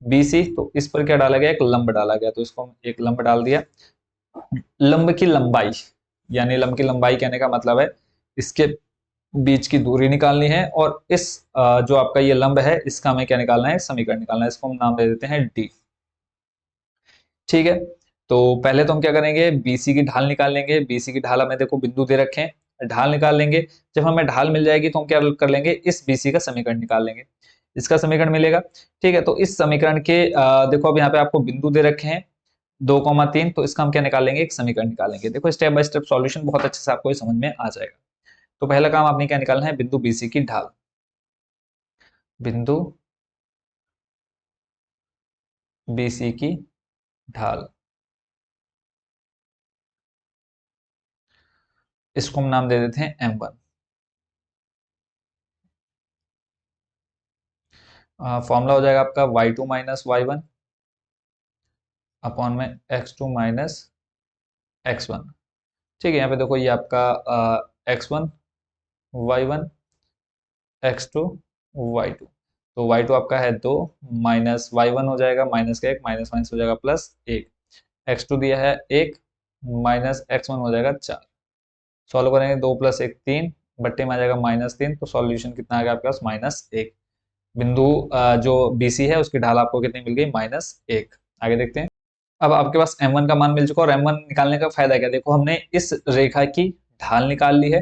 Speaker 1: बीसी। तो इस पर क्या डाला गया, एक लंब डाला गया, तो इसको हम एक लंब डाल दिया। लंब की लंबाई, यानी लंब की लंबाई कहने का मतलब है इसके बीच की दूरी निकालनी है, और इस जो आपका ये लंब है इसका हमें क्या निकालना है, समीकरण निकालना है। इसको हम नाम दे देते हैं डी। ठीक है, तो पहले तो हम क्या करेंगे, बीसी की ढाल निकाल लेंगे। बीसी की ढाल हमें देखो बिंदु दे रखे हैं, ढाल निकाल लेंगे। जब हमें ढाल मिल जाएगी तो हम क्या कर लेंगे, इस बीसी का समीकरण निकाल लेंगे, इसका समीकरण मिलेगा। ठीक है, तो इस समीकरण के देखो अब यहाँ पे आपको बिंदु दे रखे हैं 2,3, तो इसका हम क्या निकालेंगे, एक समीकरण निकालेंगे। देखो स्टेप बाय स्टेप सॉल्यूशन बहुत अच्छे से आपको समझ में आ जाएगा। तो पहला काम आपने क्या निकालना है, बिंदु बीसी की ढाल, बिंदु बीसी की ढाल, इसको हम नाम दे देते हैं M1। फॉर्मूला हो जाएगा आपका y2 माइनस y1 अपॉन में x2 माइनस x1। ठीक है, यहाँ पे देखो ये आपका x1 y1 x2 y2, तो y2 आपका है 2 माइनस y1 हो जाएगा माइनस का 1, माइनस माइनस हो जाएगा प्लस 1, x2 दिया है 1 माइनस x1 हो जाएगा 4। सॉल्व करेंगे 2 + 1 3, बट्टे में आ जाएगा -3, तो सॉल्यूशन कितना आ गया आपके पास -1। बिंदु जो BC है उसकी ढाल आपको कितनी मिल गई, -1। आगे देखते हैं। अब आपके पास M1 का मान मिल चुका, और M1 निकालने का फायदा क्या, देखो हमने इस रेखा की ढाल निकाल ली है,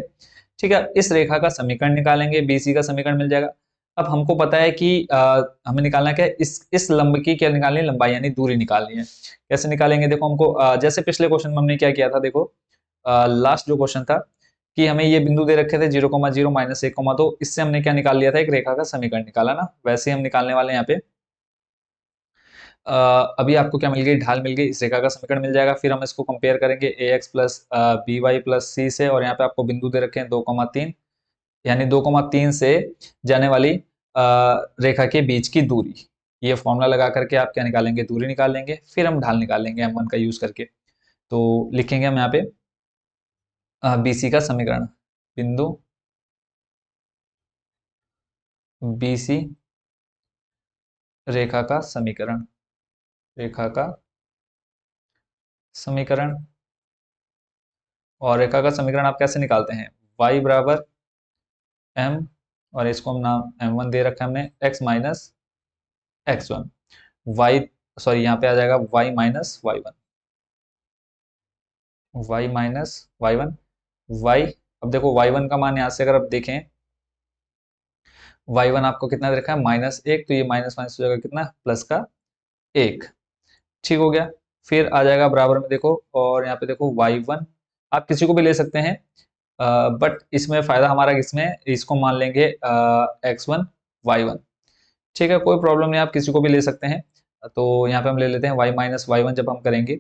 Speaker 1: ठीक है, इस रेखा का समीकरण निकालेंगे, बीसी का समीकरण मिल जाएगा। अब हमको पता है कि हमें निकालना क्या है, इस लंब की क्या निकालनी है, लंबाई यानी दूरी निकालनी है। कैसे निकालेंगे, देखो हमको जैसे पिछले क्वेश्चन में हमने क्या किया था, देखो लास्ट जो क्वेश्चन था कि हमें ये बिंदु दे रखे थे 0,0 -1,2, इससे हमने क्या निकाल लिया था, एक रेखा का समीकरण निकाला ना, वैसे ही हम निकालने वाले हैं यहाँ पे। अभी आपको क्या मिल गई, ढाल मिल गई, इस रेखा का समीकरण मिल जाएगा। फिर हम इसको कंपेयर करेंगे ax plus b y plus c से, और यहाँ पे आपको बिंदु दे रखे हैं 2,3, यानी 2,3 से जाने वाली रेखा के बीच की दूरी। ये फॉर्मूला लगा करके आप क्या निकालेंगे, दूरी निकाल लेंगे, फिर हम ढाल निकालेंगे m1 का यूज करके। तो लिखेंगे हम यहाँ पे बीसी का समीकरण, बिंदु बीसी रेखा का समीकरण, रेखा का समीकरण। और रेखा का समीकरण आप कैसे निकालते हैं, y बराबर m, और इसको हम नाम m1 दे रखा है हमने, x minus x1, y, sorry यहाँ पे आ जाएगा y minus y1, y minus y1, y। अब देखो y1 का मान यहाँ से अगर आप देखें, y1 आपको कितना दे रखा है, -1, तो ये माइनस माइनस हो जाएगा कितना, प्लस का 1। ठीक हो गया। फिर आ जाएगा बराबर में देखो, और यहाँ पे देखो y1 आप किसी को भी ले सकते हैं, बट इसमें फायदा हमारा किसमें, इसको मान लेंगे x1 y1। ठीक है, कोई प्रॉब्लम नहीं, आप किसी को भी ले सकते हैं। तो यहाँ पे हम ले लेते हैं y माइनस y1, जब हम करेंगे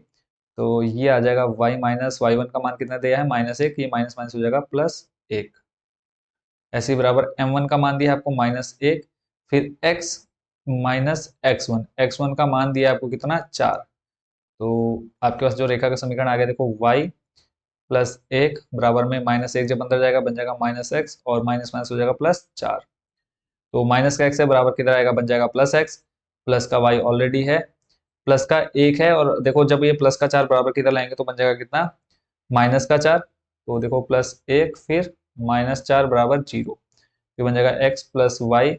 Speaker 1: तो ये आ जाएगा y माइनस y1 का मान कितना दिया है, -1, ये माइनस माइनस हो जाएगा +1। ऐसे ही बराबर m1 का मान दिया है आपको -1, फिर x माइनस x1 का मान दिया है आपको कितना, 4। तो आपके पास जो रेखा का समीकरण आ गया, देखो y प्लस 1 बराबर में -1 जब अंदर जाएगा बन जाएगा -x, और माइनस माइनस हो जाएगा +4। तो माइनस का x है बराबर किधर आएगा, बन जाएगा +x, प्लस का y ऑलरेडी है, प्लस का 1 है, और देखो जब ये प्लस का 4 बराबर किधर लाएंगे तो बन जाएगा कितना, -4। तो देखो +1 फिर -4 बराबर 0, फिर बन जाएगा x प्लस वाई,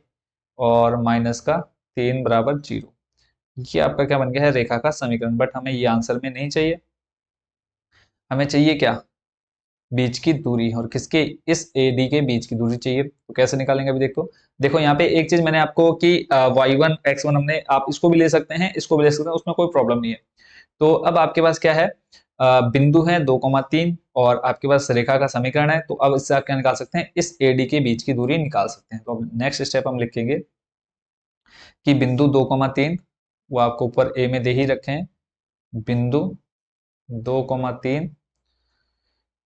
Speaker 1: और माइनस का 3 बराबर 0। ये आपका क्या बन गया है, रेखा का समीकरण। बट हमें ये आंसर में नहीं चाहिए, हमें चाहिए क्या, बीच की दूरी, और किसके, इस ए डी के बीच की दूरी चाहिए। तो कैसे निकालेंगे अभी देखो, देखो यहाँ पे एक चीज मैंने आपको कि y1 x1 हमने, आप इसको भी ले सकते हैं, इसको भी ले सकते हैं, उसमें कोई प्रॉब्लम नहीं है। तो अब आपके पास क्या है, बिंदु है 2,3, और आपके पास रेखा का समीकरण है, तो अब इससे आप क्या निकाल सकते हैं, इस ए डी के बीच की दूरी निकाल सकते हैं। तो अब नेक्स्ट स्टेप हम लिखेंगे कि बिंदु 2,3, वो आपको ऊपर ए में दे ही रखे हैं, बिंदु 2,3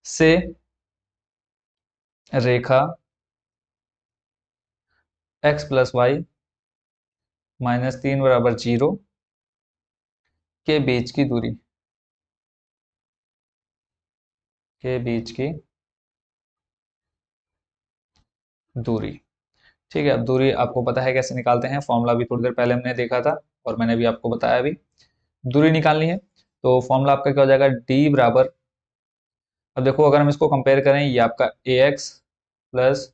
Speaker 1: से रेखा x प्लस वाई -3 बराबर 0 के बीच की दूरी, के बीच की दूरी। ठीक है, अब दूरी आपको पता है कैसे निकालते हैं, फॉर्मूला भी थोड़ी देर पहले हमने देखा था, और मैंने भी आपको बताया अभी। दूरी निकालनी है तो फॉर्मूला आपका क्या हो जाएगा, d बराबर, अब देखो अगर हम इसको कंपेयर करें, ये आपका ax plus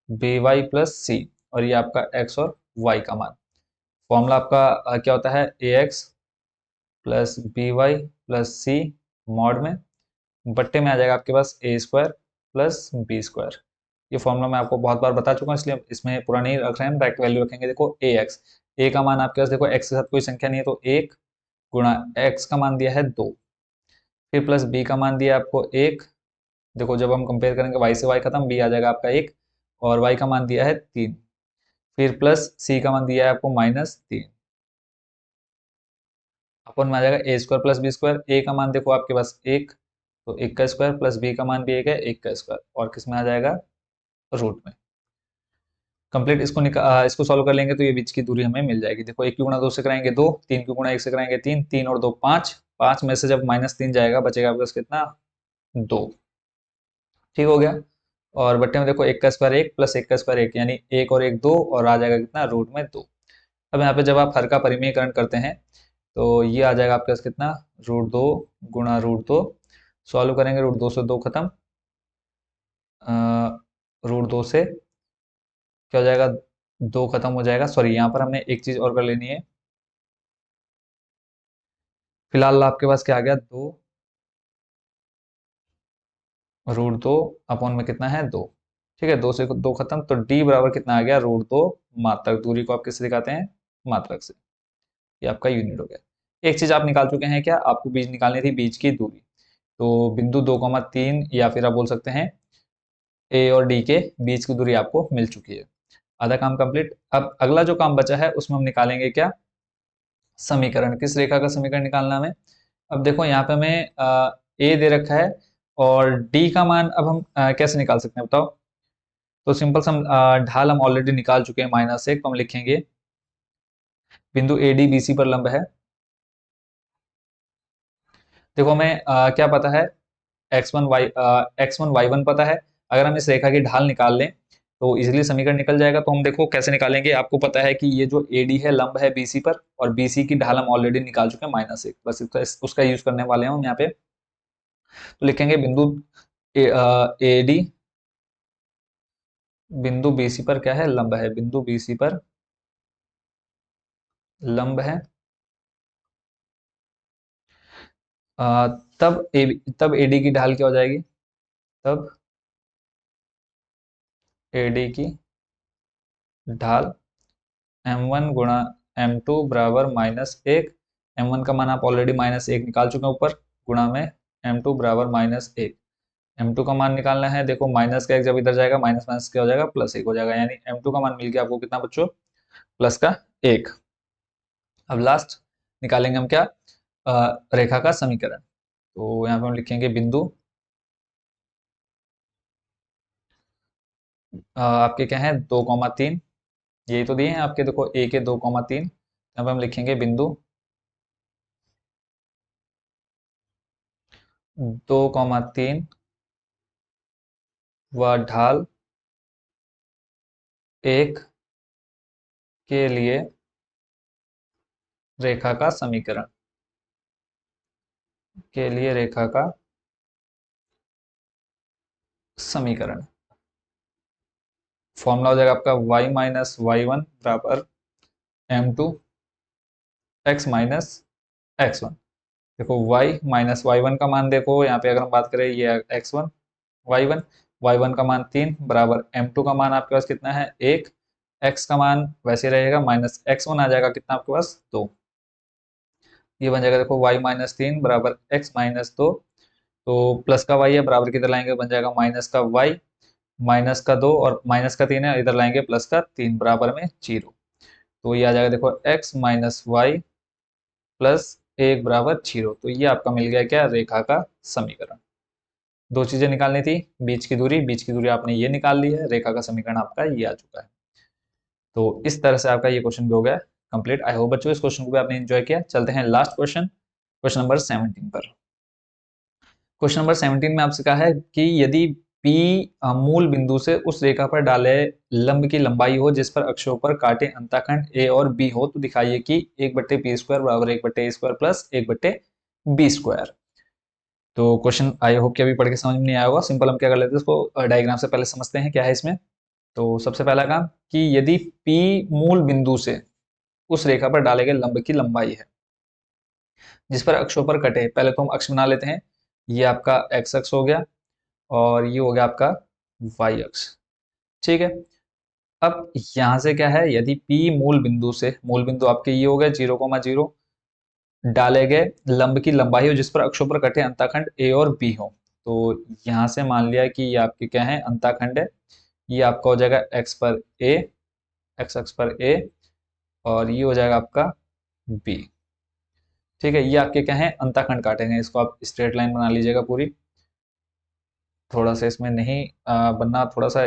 Speaker 1: b y plus c, और ये आपका x और y का मान। फॉर्मूला आपका क्या होता है, ax plus b y plus c mod में, बट्टे में आ जाएगा आपके पास a square plus b square. ये फॉर्मूला मैं आपको बहुत बार बता चुका हूँ, इसलिए इसमें पूरा नहीं रख रहे हैं, डायरेक्ट वैल्यू रखेंगे। देखो ए एक्स, ए का मान आपके पास देखो एक्स के साथ कोई संख्या नहीं है, तो 1 गुणा एक्स का मान दिया है 2, फिर प्लस बी का मान दिया है आपको 1। देखो जब हम कंपेयर करेंगे वाई से वाई खत्म, बी आ जाएगा आपका 1, और वाई का मान दिया है 3, फिर प्लस सी का मान दिया है आपको -3, अपन में आ जाएगा a square plus b square. ए का मान देखो आपके पास 1, तो 1 का स्क्वायर, प्लस बी का मान भी 1 है, 1 का स्क्वायर, और किस में आ जाएगा, रूट में। कंप्लीट इसको इसको सॉल्व कर लेंगे तो ये बीच की दूरी हमें मिल जाएगी। देखो 1 की गुणा 2 से कराएंगे 2, 3 की गुणा 1 से कराएंगे 3, 3 और 2 5, 5 में से जब -3 जाएगा बचेगा आपके पास कितना, 2। ठीक हो गया। और बट्टे में देखो 1 का स्क्वायर 1 प्लस 1 का स्क्वायर 1, यानी 1 और 1 2, और आ जाएगा कितना, रूट में 2। अब यहाँ पे जब आप हर का परिमेयकरण करते हैं तो ये आ जाएगा आपके पास कितना, √2 गुणा √2, सॉल्व करेंगे √2 से 2 खत्म, √2 से क्या हो जाएगा, 2 खत्म हो जाएगा। सॉरी यहाँ पर हमने एक चीज और कर लेनी है, फिलहाल आपके पास क्या आ गया, 2 √2 अपॉन में कितना है, 2। ठीक है, 2 से 2 खत्म, तो d बराबर कितना आ गया, √2 मात्रक। दूरी को आप किससे दिखाते हैं, मात्रक से। ये आपका यूनिट हो गया। एक चीज आप निकाल चुके हैं, क्या आपको बीच निकालनी थी, बीच की दूरी। तो बिंदु 2,3 या फिर आप बोल सकते हैं ए और डी के बीच की दूरी आपको मिल चुकी है। आधा काम कंप्लीट। अब अगला जो काम बचा है उसमें हम निकालेंगे क्या, समीकरण। किस रेखा का समीकरण निकालना हमें। अब देखो यहाँ पे हमें ए दे रखा है और डी का मान अब हम कैसे निकाल सकते हैं बताओ। तो सिंपल सा ढाल हम ऑलरेडी निकाल चुके हैं, -1, तो हम लिखेंगे बिंदु ए डी बी सी पर लंब है। देखो हमें क्या पता है, x1 y1 पता है। अगर हम इस रेखा की ढाल निकाल लें तो इजीली समीकरण निकल जाएगा। तो हम देखो कैसे निकालेंगे, आपको पता है कि ये जो AD है लंब है BC पर, और BC की ढाल हम ऑलरेडी निकाल चुके हैं -1, बस उसका यूज करने वाले हैं हम यहाँ पे। तो लिखेंगे बिंदु AD बिंदु BC पर क्या है, लंब है। बिंदु BC पर लंब है। अ, तब AD की ढाल क्या हो जाएगी, तब AD की ढाल m1 गुणा m2 बराबर -1। m1 का मान आप ऑलरेडी -1 निकाल चुके हैं ऊपर, गुणा में m2 बराबर -1। m2 का मान निकालना है। देखो माइनस का एक जब इधर जाएगा, माइनस माइनस क्या हो जाएगा, +1 हो जाएगा। यानी m2 का मान मिल गया आपको कितना बच्चों, +1। अब लास्ट निकालेंगे हम क्या, रेखा का समीकरण। तो यहाँ पे हम लिखेंगे बिंदु आपके क्या है 2,3, यही तो दिए हैं आपके, देखो ए के 2,3। यहाँ पे हम लिखेंगे बिंदु 2,3 व ढाल 1 के लिए रेखा का समीकरण, के लिए रेखा का समीकरण। फॉर्मूला हो जाएगा आपका y-y1 बराबर m2 x-x1। देखो y-y1 का मान देखो यहाँ पे, अगर हम बात करें ये x1 y1, y1 का मान 3 बराबर m2 का मान आपके पास कितना है 1, x का मान वैसे रहेगा -x1 आ जाएगा कितना आपके पास 2। ये बन जाएगा देखो y-3 बराबर x-2। तो प्लस का y है, बराबर किधर लाएंगे, बन जाएगा माइनस का y, -2 और -3 है, इधर लाएंगे +3 बराबर में 0। तो ये आ जाएगा देखो x - y +1 बराबर 0। तो ये आपका मिल गया क्या, रेखा का समीकरण। दो चीजें निकालनी थी, बीच की दूरी आपने ये निकाल ली है, रेखा का समीकरण आपका ये आ चुका है। तो इस तरह से आपका ये क्वेश्चन भी हो गया कंप्लीट। आई होप बच्चों इस क्वेश्चन को भी आपने एंजॉय किया। चलते हैं लास्ट क्वेश्चन, क्वेश्चन नंबर 17 पर। क्वेश्चन नंबर 17 में आपसे कहा है कि यदि P मूल बिंदु से उस रेखा पर डाले लंब की लंबाई हो जिस पर अक्षों पर काटे अंतःखंड A और B हो, तो दिखाइए कि 1/P² बराबर 1/A² प्लस 1/B²। तो क्वेश्चन आई होप कि अभी पढ़ के समझ में नहीं आया होगा। सिंपल हम क्या कर लेते हैं, इसको डायग्राम से पहले समझते हैं क्या है इसमें। तो सबसे पहला काम कि यदि P मूल बिंदु से उस रेखा पर डाले गए लंब की लंबाई है जिस पर अक्षों पर कटे, पहले तो हम अक्ष बना लेते हैं। ये आपका x अक्ष हो गया और ये हो गया आपका y अक्ष। ठीक है। अब यहां से क्या है, यदि P मूल बिंदु से, मूल बिंदु आपके ये हो गए 0,0, डाले गए लंब की लंबाई हो जिस पर अक्षों पर कटे अंतःखंड A और B हो। तो यहां से मान लिया कि ये आपके क्या है, अंतःखंड है। ये आपका हो जाएगा x पर A, x अक्ष पर A, और ये हो जाएगा आपका B। ठीक है, ये आपके क्या है, अंतःखंड काटेंगे। इसको आप स्ट्रेट लाइन बना लीजिएगा पूरी। थोड़ा सा इसमें नहीं बनना थोड़ा सा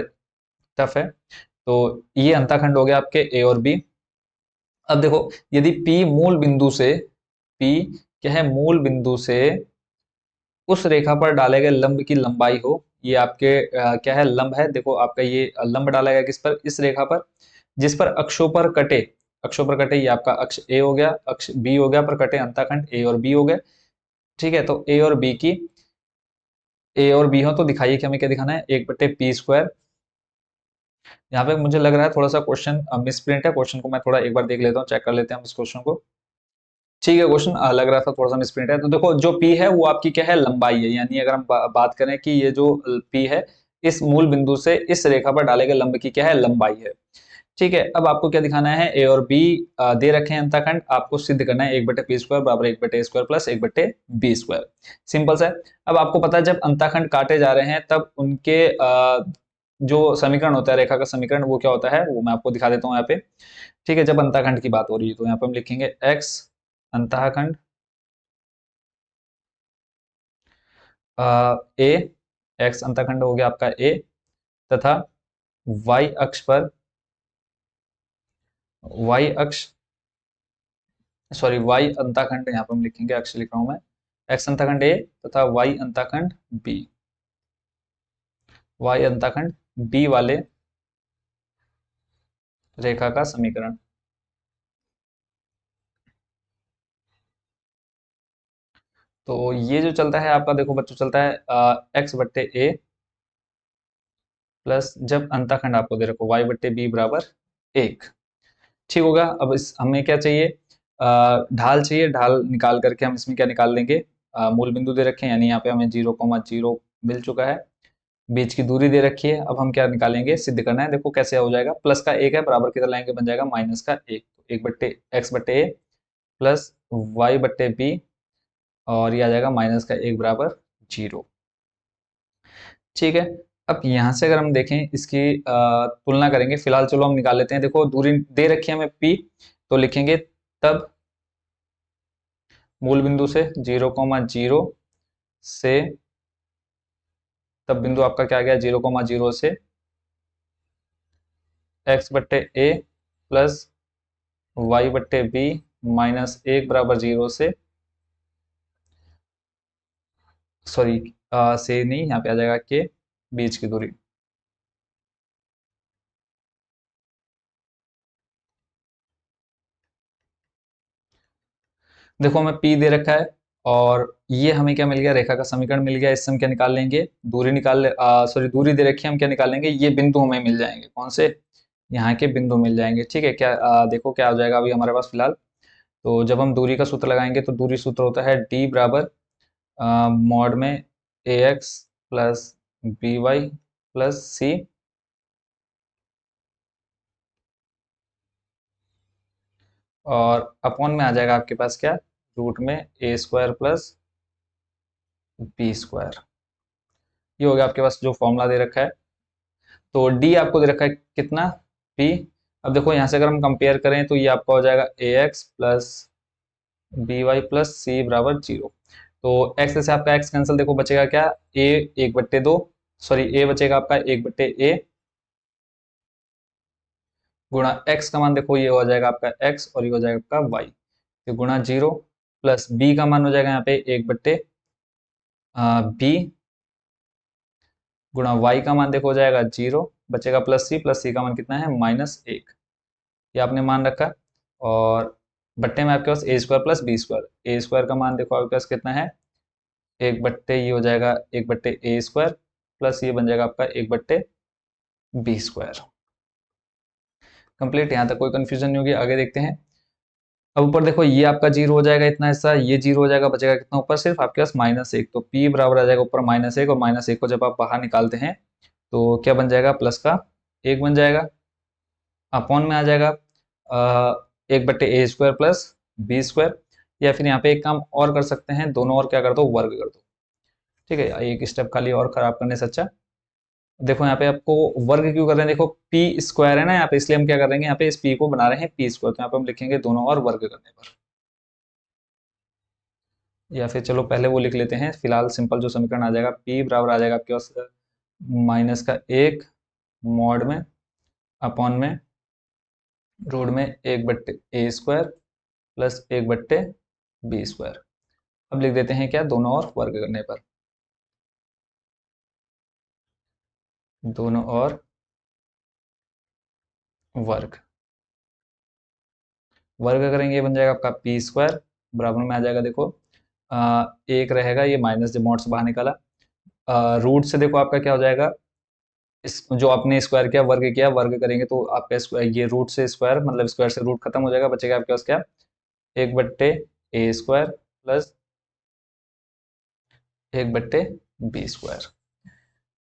Speaker 1: टफ है। तो ये अंतःखंड हो गया आपके ए और बी। अब देखो यदि P मूल बिंदु से, P क्या है, मूल बिंदु से उस रेखा पर डाले गए लंब की लंबाई हो, ये आपके क्या है, लंब है। देखो आपका ये लंब डाला गया किस पर, इस रेखा पर जिस पर अक्षों पर कटे, अक्षों पर कटे, ये आपका अक्ष ए हो गया, अक्ष बी हो गया, पर कटे अंतःखंड ए और बी हो गए। ठीक है, तो ए और बी हो तो दिखाइए कि हमें क्या दिखाना है, 1/P²। यहाँ पे मुझे लग रहा है थोड़ा सा क्वेश्चन मिसप्रिंट है। क्वेश्चन को मैं थोड़ा एक बार देख लेता हूँ, चेक कर लेते हैं हम इस क्वेश्चन को। ठीक है, क्वेश्चन लग रहा था थोड़ा सा मिसप्रिंट है। तो देखो जो P है वो आपकी क्या है, लंबाई है। यानी अगर हम बात करें कि ये जो P है इस मूल बिंदु से इस रेखा पर डाले गए लंब की क्या है, लंबाई है। ठीक है, अब आपको क्या दिखाना है, ए और बी दे रखे हैं अंतःखंड, आपको सिद्ध करना है 1/p² बराबर 1/a² प्लस 1/b²। सिंपल सा है। अब आपको पता है जब अंतःखंड काटे जा रहे हैं तब उनके जो समीकरण होता है, रेखा का समीकरण, वो क्या होता है वो मैं आपको दिखा देता हूँ यहाँ पे। ठीक है, जब अंतःखंड की बात हो रही है तो यहाँ पे हम लिखेंगे x अंतःखंड ए, x अंतःखंड हो गया आपका a, तथा y अक्ष पर, y अक्ष, सॉरी y अंतःखंड यहाँ पे हम लिखेंगे, अक्ष लिख रहा हूं मैं, x अंतःखंड a तथा y अंतःखंड b, y अंतःखंड b वाले रेखा का समीकरण। तो ये जो चलता है आपका, देखो बच्चों, चलता है x/a प्लस, जब अंतःखंड आपको दे रखो y/b बराबर 1। ठीक होगा। अब इस हमें क्या चाहिए, ढाल चाहिए। ढाल निकाल करके हम इसमें क्या निकाल लेंगे, मूल बिंदु दे रखे हैं, यानी यहाँ पे हमें 0,0 मिल चुका है, बीच की दूरी दे रखी है। अब हम क्या निकालेंगे, सिद्ध करना है। देखो कैसे हो जाएगा, प्लस का 1 है, बराबर किधर लाएंगे, बन जाएगा माइनस का 1, 1/x/a प्लस y/b, और ये आ जाएगा माइनस का 1 बराबर 0। ठीक है, अब यहाँ से अगर हम देखें, इसकी तुलना करेंगे, फिलहाल चलो हम निकाल लेते हैं। देखो दूरी दे रखी है हमें p, तो लिखेंगे तब मूल बिंदु से 0,0 से, तब बिंदु आपका क्या आ गया, 0,0 से x/a प्लस y/b माइनस 1 बराबर 0 से, सॉरी से नहीं, यहाँ पे आ जाएगा के, बीच की दूरी। देखो हमें p दे रखा है, और ये हमें क्या मिल गया, रेखा का समीकरण मिल गया। इससे हम क्या निकाल लेंगे, दूरी निकाल, सॉरी दूरी दे रखी है, हम क्या निकाल लेंगे, ये बिंदु हमें मिल जाएंगे, कौन से, यहाँ के बिंदु मिल जाएंगे। ठीक है, क्या देखो क्या हो जाएगा अभी हमारे पास फिलहाल। तो जब हम दूरी का सूत्र लगाएंगे तो दूरी सूत्र होता है d बराबर मॉड में ax plus by plus c, और अपॉन में आ जाएगा आपके पास क्या, रूट में a² प्लस b²। ये हो गया आपके पास जो फॉर्मूला दे रखा है। तो d आपको दे रखा है कितना, p। अब देखो यहाँ से अगर हम कंपेयर करें तो ये आपका हो जाएगा ax plus by plus c बराबर 0। तो x से आपका x कैंसिल, देखो बचेगा क्या, a 1/2, सॉरी a बचेगा आपका 1/a गुणा x का मान, देखो ये हो जाएगा आपका x और ये हो जाएगा आपका y, तो गुणा 0 प्लस b का मान हो जाएगा यहाँ पे 1/b गुणा y का मान देखो हो जाएगा 0, बचेगा प्लस c का मान कितना है, -1। ये आपने मान रखा, और बट्टे में आपके पास a² प्लस b², a² का मान देखो आपके पास कितना है, 1/, ये हो जाएगा 1/a² प्लस ये बन जाएगा आपका 1/b²। कंप्लीट, यहाँ तक कोई कंफ्यूजन नहीं होगी। आगे देखते हैं। अब ऊपर देखो ये आपका 0 हो जाएगा, इतना हिस्सा ये 0 हो जाएगा, बचेगा कितना ऊपर, सिर्फ आपके पास -1। तो p बराबर आ जाएगा ऊपर -1, और -1 को जब आप बाहर निकालते हैं तो क्या बन जाएगा, प्लस का 1 बन जाएगा, अपॉन में आ जाएगा 1/a² प्लस b²। या फिर यहाँ पे एक काम और कर सकते हैं, दोनों और क्या कर दो, वर्ग कर दो। ठीक है, एक स्टेप खाली और खराब करने से अच्छा। देखो यहाँ पे आपको वर्ग क्यों कर रहे हैं, देखो p² है ना यहाँ पे, इसलिए हम क्या करेंगे, यहाँ पे इस p को बना रहे हैं p², तो यहाँ पे हम लिखेंगे दोनों और वर्ग करने पर। या फिर चलो पहले वो लिख लेते हैं, फिलहाल सिंपल जो समीकरण आ जाएगा, p बराबर आ जाएगा आपके पास -1 मॉड में अपॉन में रूट में 1/a² प्लस 1/b²। अब लिख देते हैं क्या, दोनों और वर्ग करने पर, दोनों और वर्ग, वर्ग करेंगे ये बन जाएगा आपका p² बराबर में आ जाएगा, देखो एक रहेगा ये माइनस, जब मॉड से बाहर निकाला, रूट से देखो आपका क्या हो जाएगा, इस जो आपने स्क्वायर किया, वर्ग करेंगे तो आपका स्क्वायर, ये रूट से स्क्वायर, मतलब स्क्वायर से रूट खत्म हो जाएगा, बचेगा आपके पास क्या, 1/a² प्लस 1/b²।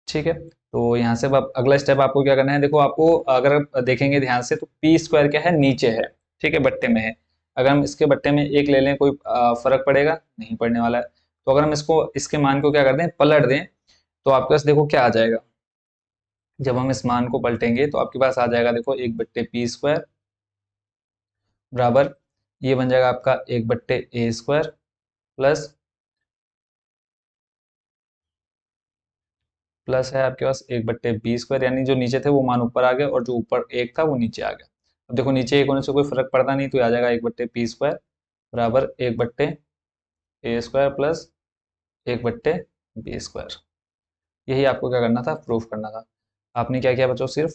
Speaker 1: ठीक है। तो यहाँ से अब अगला स्टेप आपको क्या करना है, देखो आपको अगर आप देखेंगे ध्यान से तो पी स्क्वायर क्या है, नीचे है, ठीक है, बट्टे में है। अगर हम इसके बट्टे में एक ले लें, कोई फर्क पड़ेगा नहीं पड़ने वाला है। तो अगर हम इसको इसके मान को क्या कर दें, पलट दें, तो आपके पास देखो क्या आ जाएगा। जब हम इस मान को पलटेंगे तो आपके पास आ जाएगा, देखो 1/p² बराबर, ये बन जाएगा आपका 1/a² प्लस प्लस है आपके पास 1/b², यानी जो नीचे थे वो मान ऊपर आ गए और जो ऊपर एक था वो नीचे आ गया। अब देखो नीचे एक होने से कोई फर्क पड़ता नहीं, तो आ जाएगा 1/p² बराबर 1/a² प्लस 1/b²। यही आपको क्या करना था, प्रूफ करना था। आपने क्या किया बच्चों, सिर्फ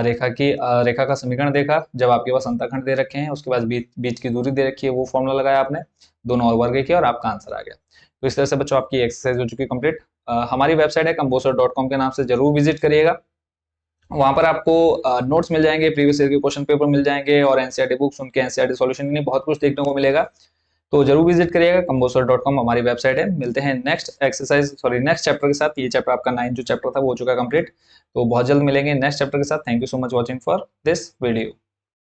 Speaker 1: रेखा का समीकरण देखा, जब आपके पास अंतःखंड दे रखे हैं, उसके बाद बीच बीच की दूरी दे रखी है, वो फॉर्मूला लगाया आपने, दोनों और वर्ग किया और आपका आंसर आ गया। तो इस तरह से बच्चों आपकी एक्सरसाइज हो चुकी कंप्लीट। हमारी वेबसाइट है composer.com के नाम से, जरूर विजिट करिएगा। वहां पर आपको नोट्स मिल जाएंगे, प्रीवियस ईयर के क्वेश्चन पेपर मिल जाएंगे और एनसीईआरटी बुक्स, उनके एनसीईआरटी सॉल्यूशन, बहुत कुछ देखने को मिलेगा। तो जरूर विजिट करिएगा, composer.com हमारी वेबसाइट है। मिलते हैं नेक्स्ट चैप्टर के साथ। ये चैप्टर आपका 9 जो चैप्टर था वो हो चुका है कंप्लीट। तो बहुत जल्द मिलेंगे नेक्स्ट चैप्टर के साथ। Thank you so much watching for this video.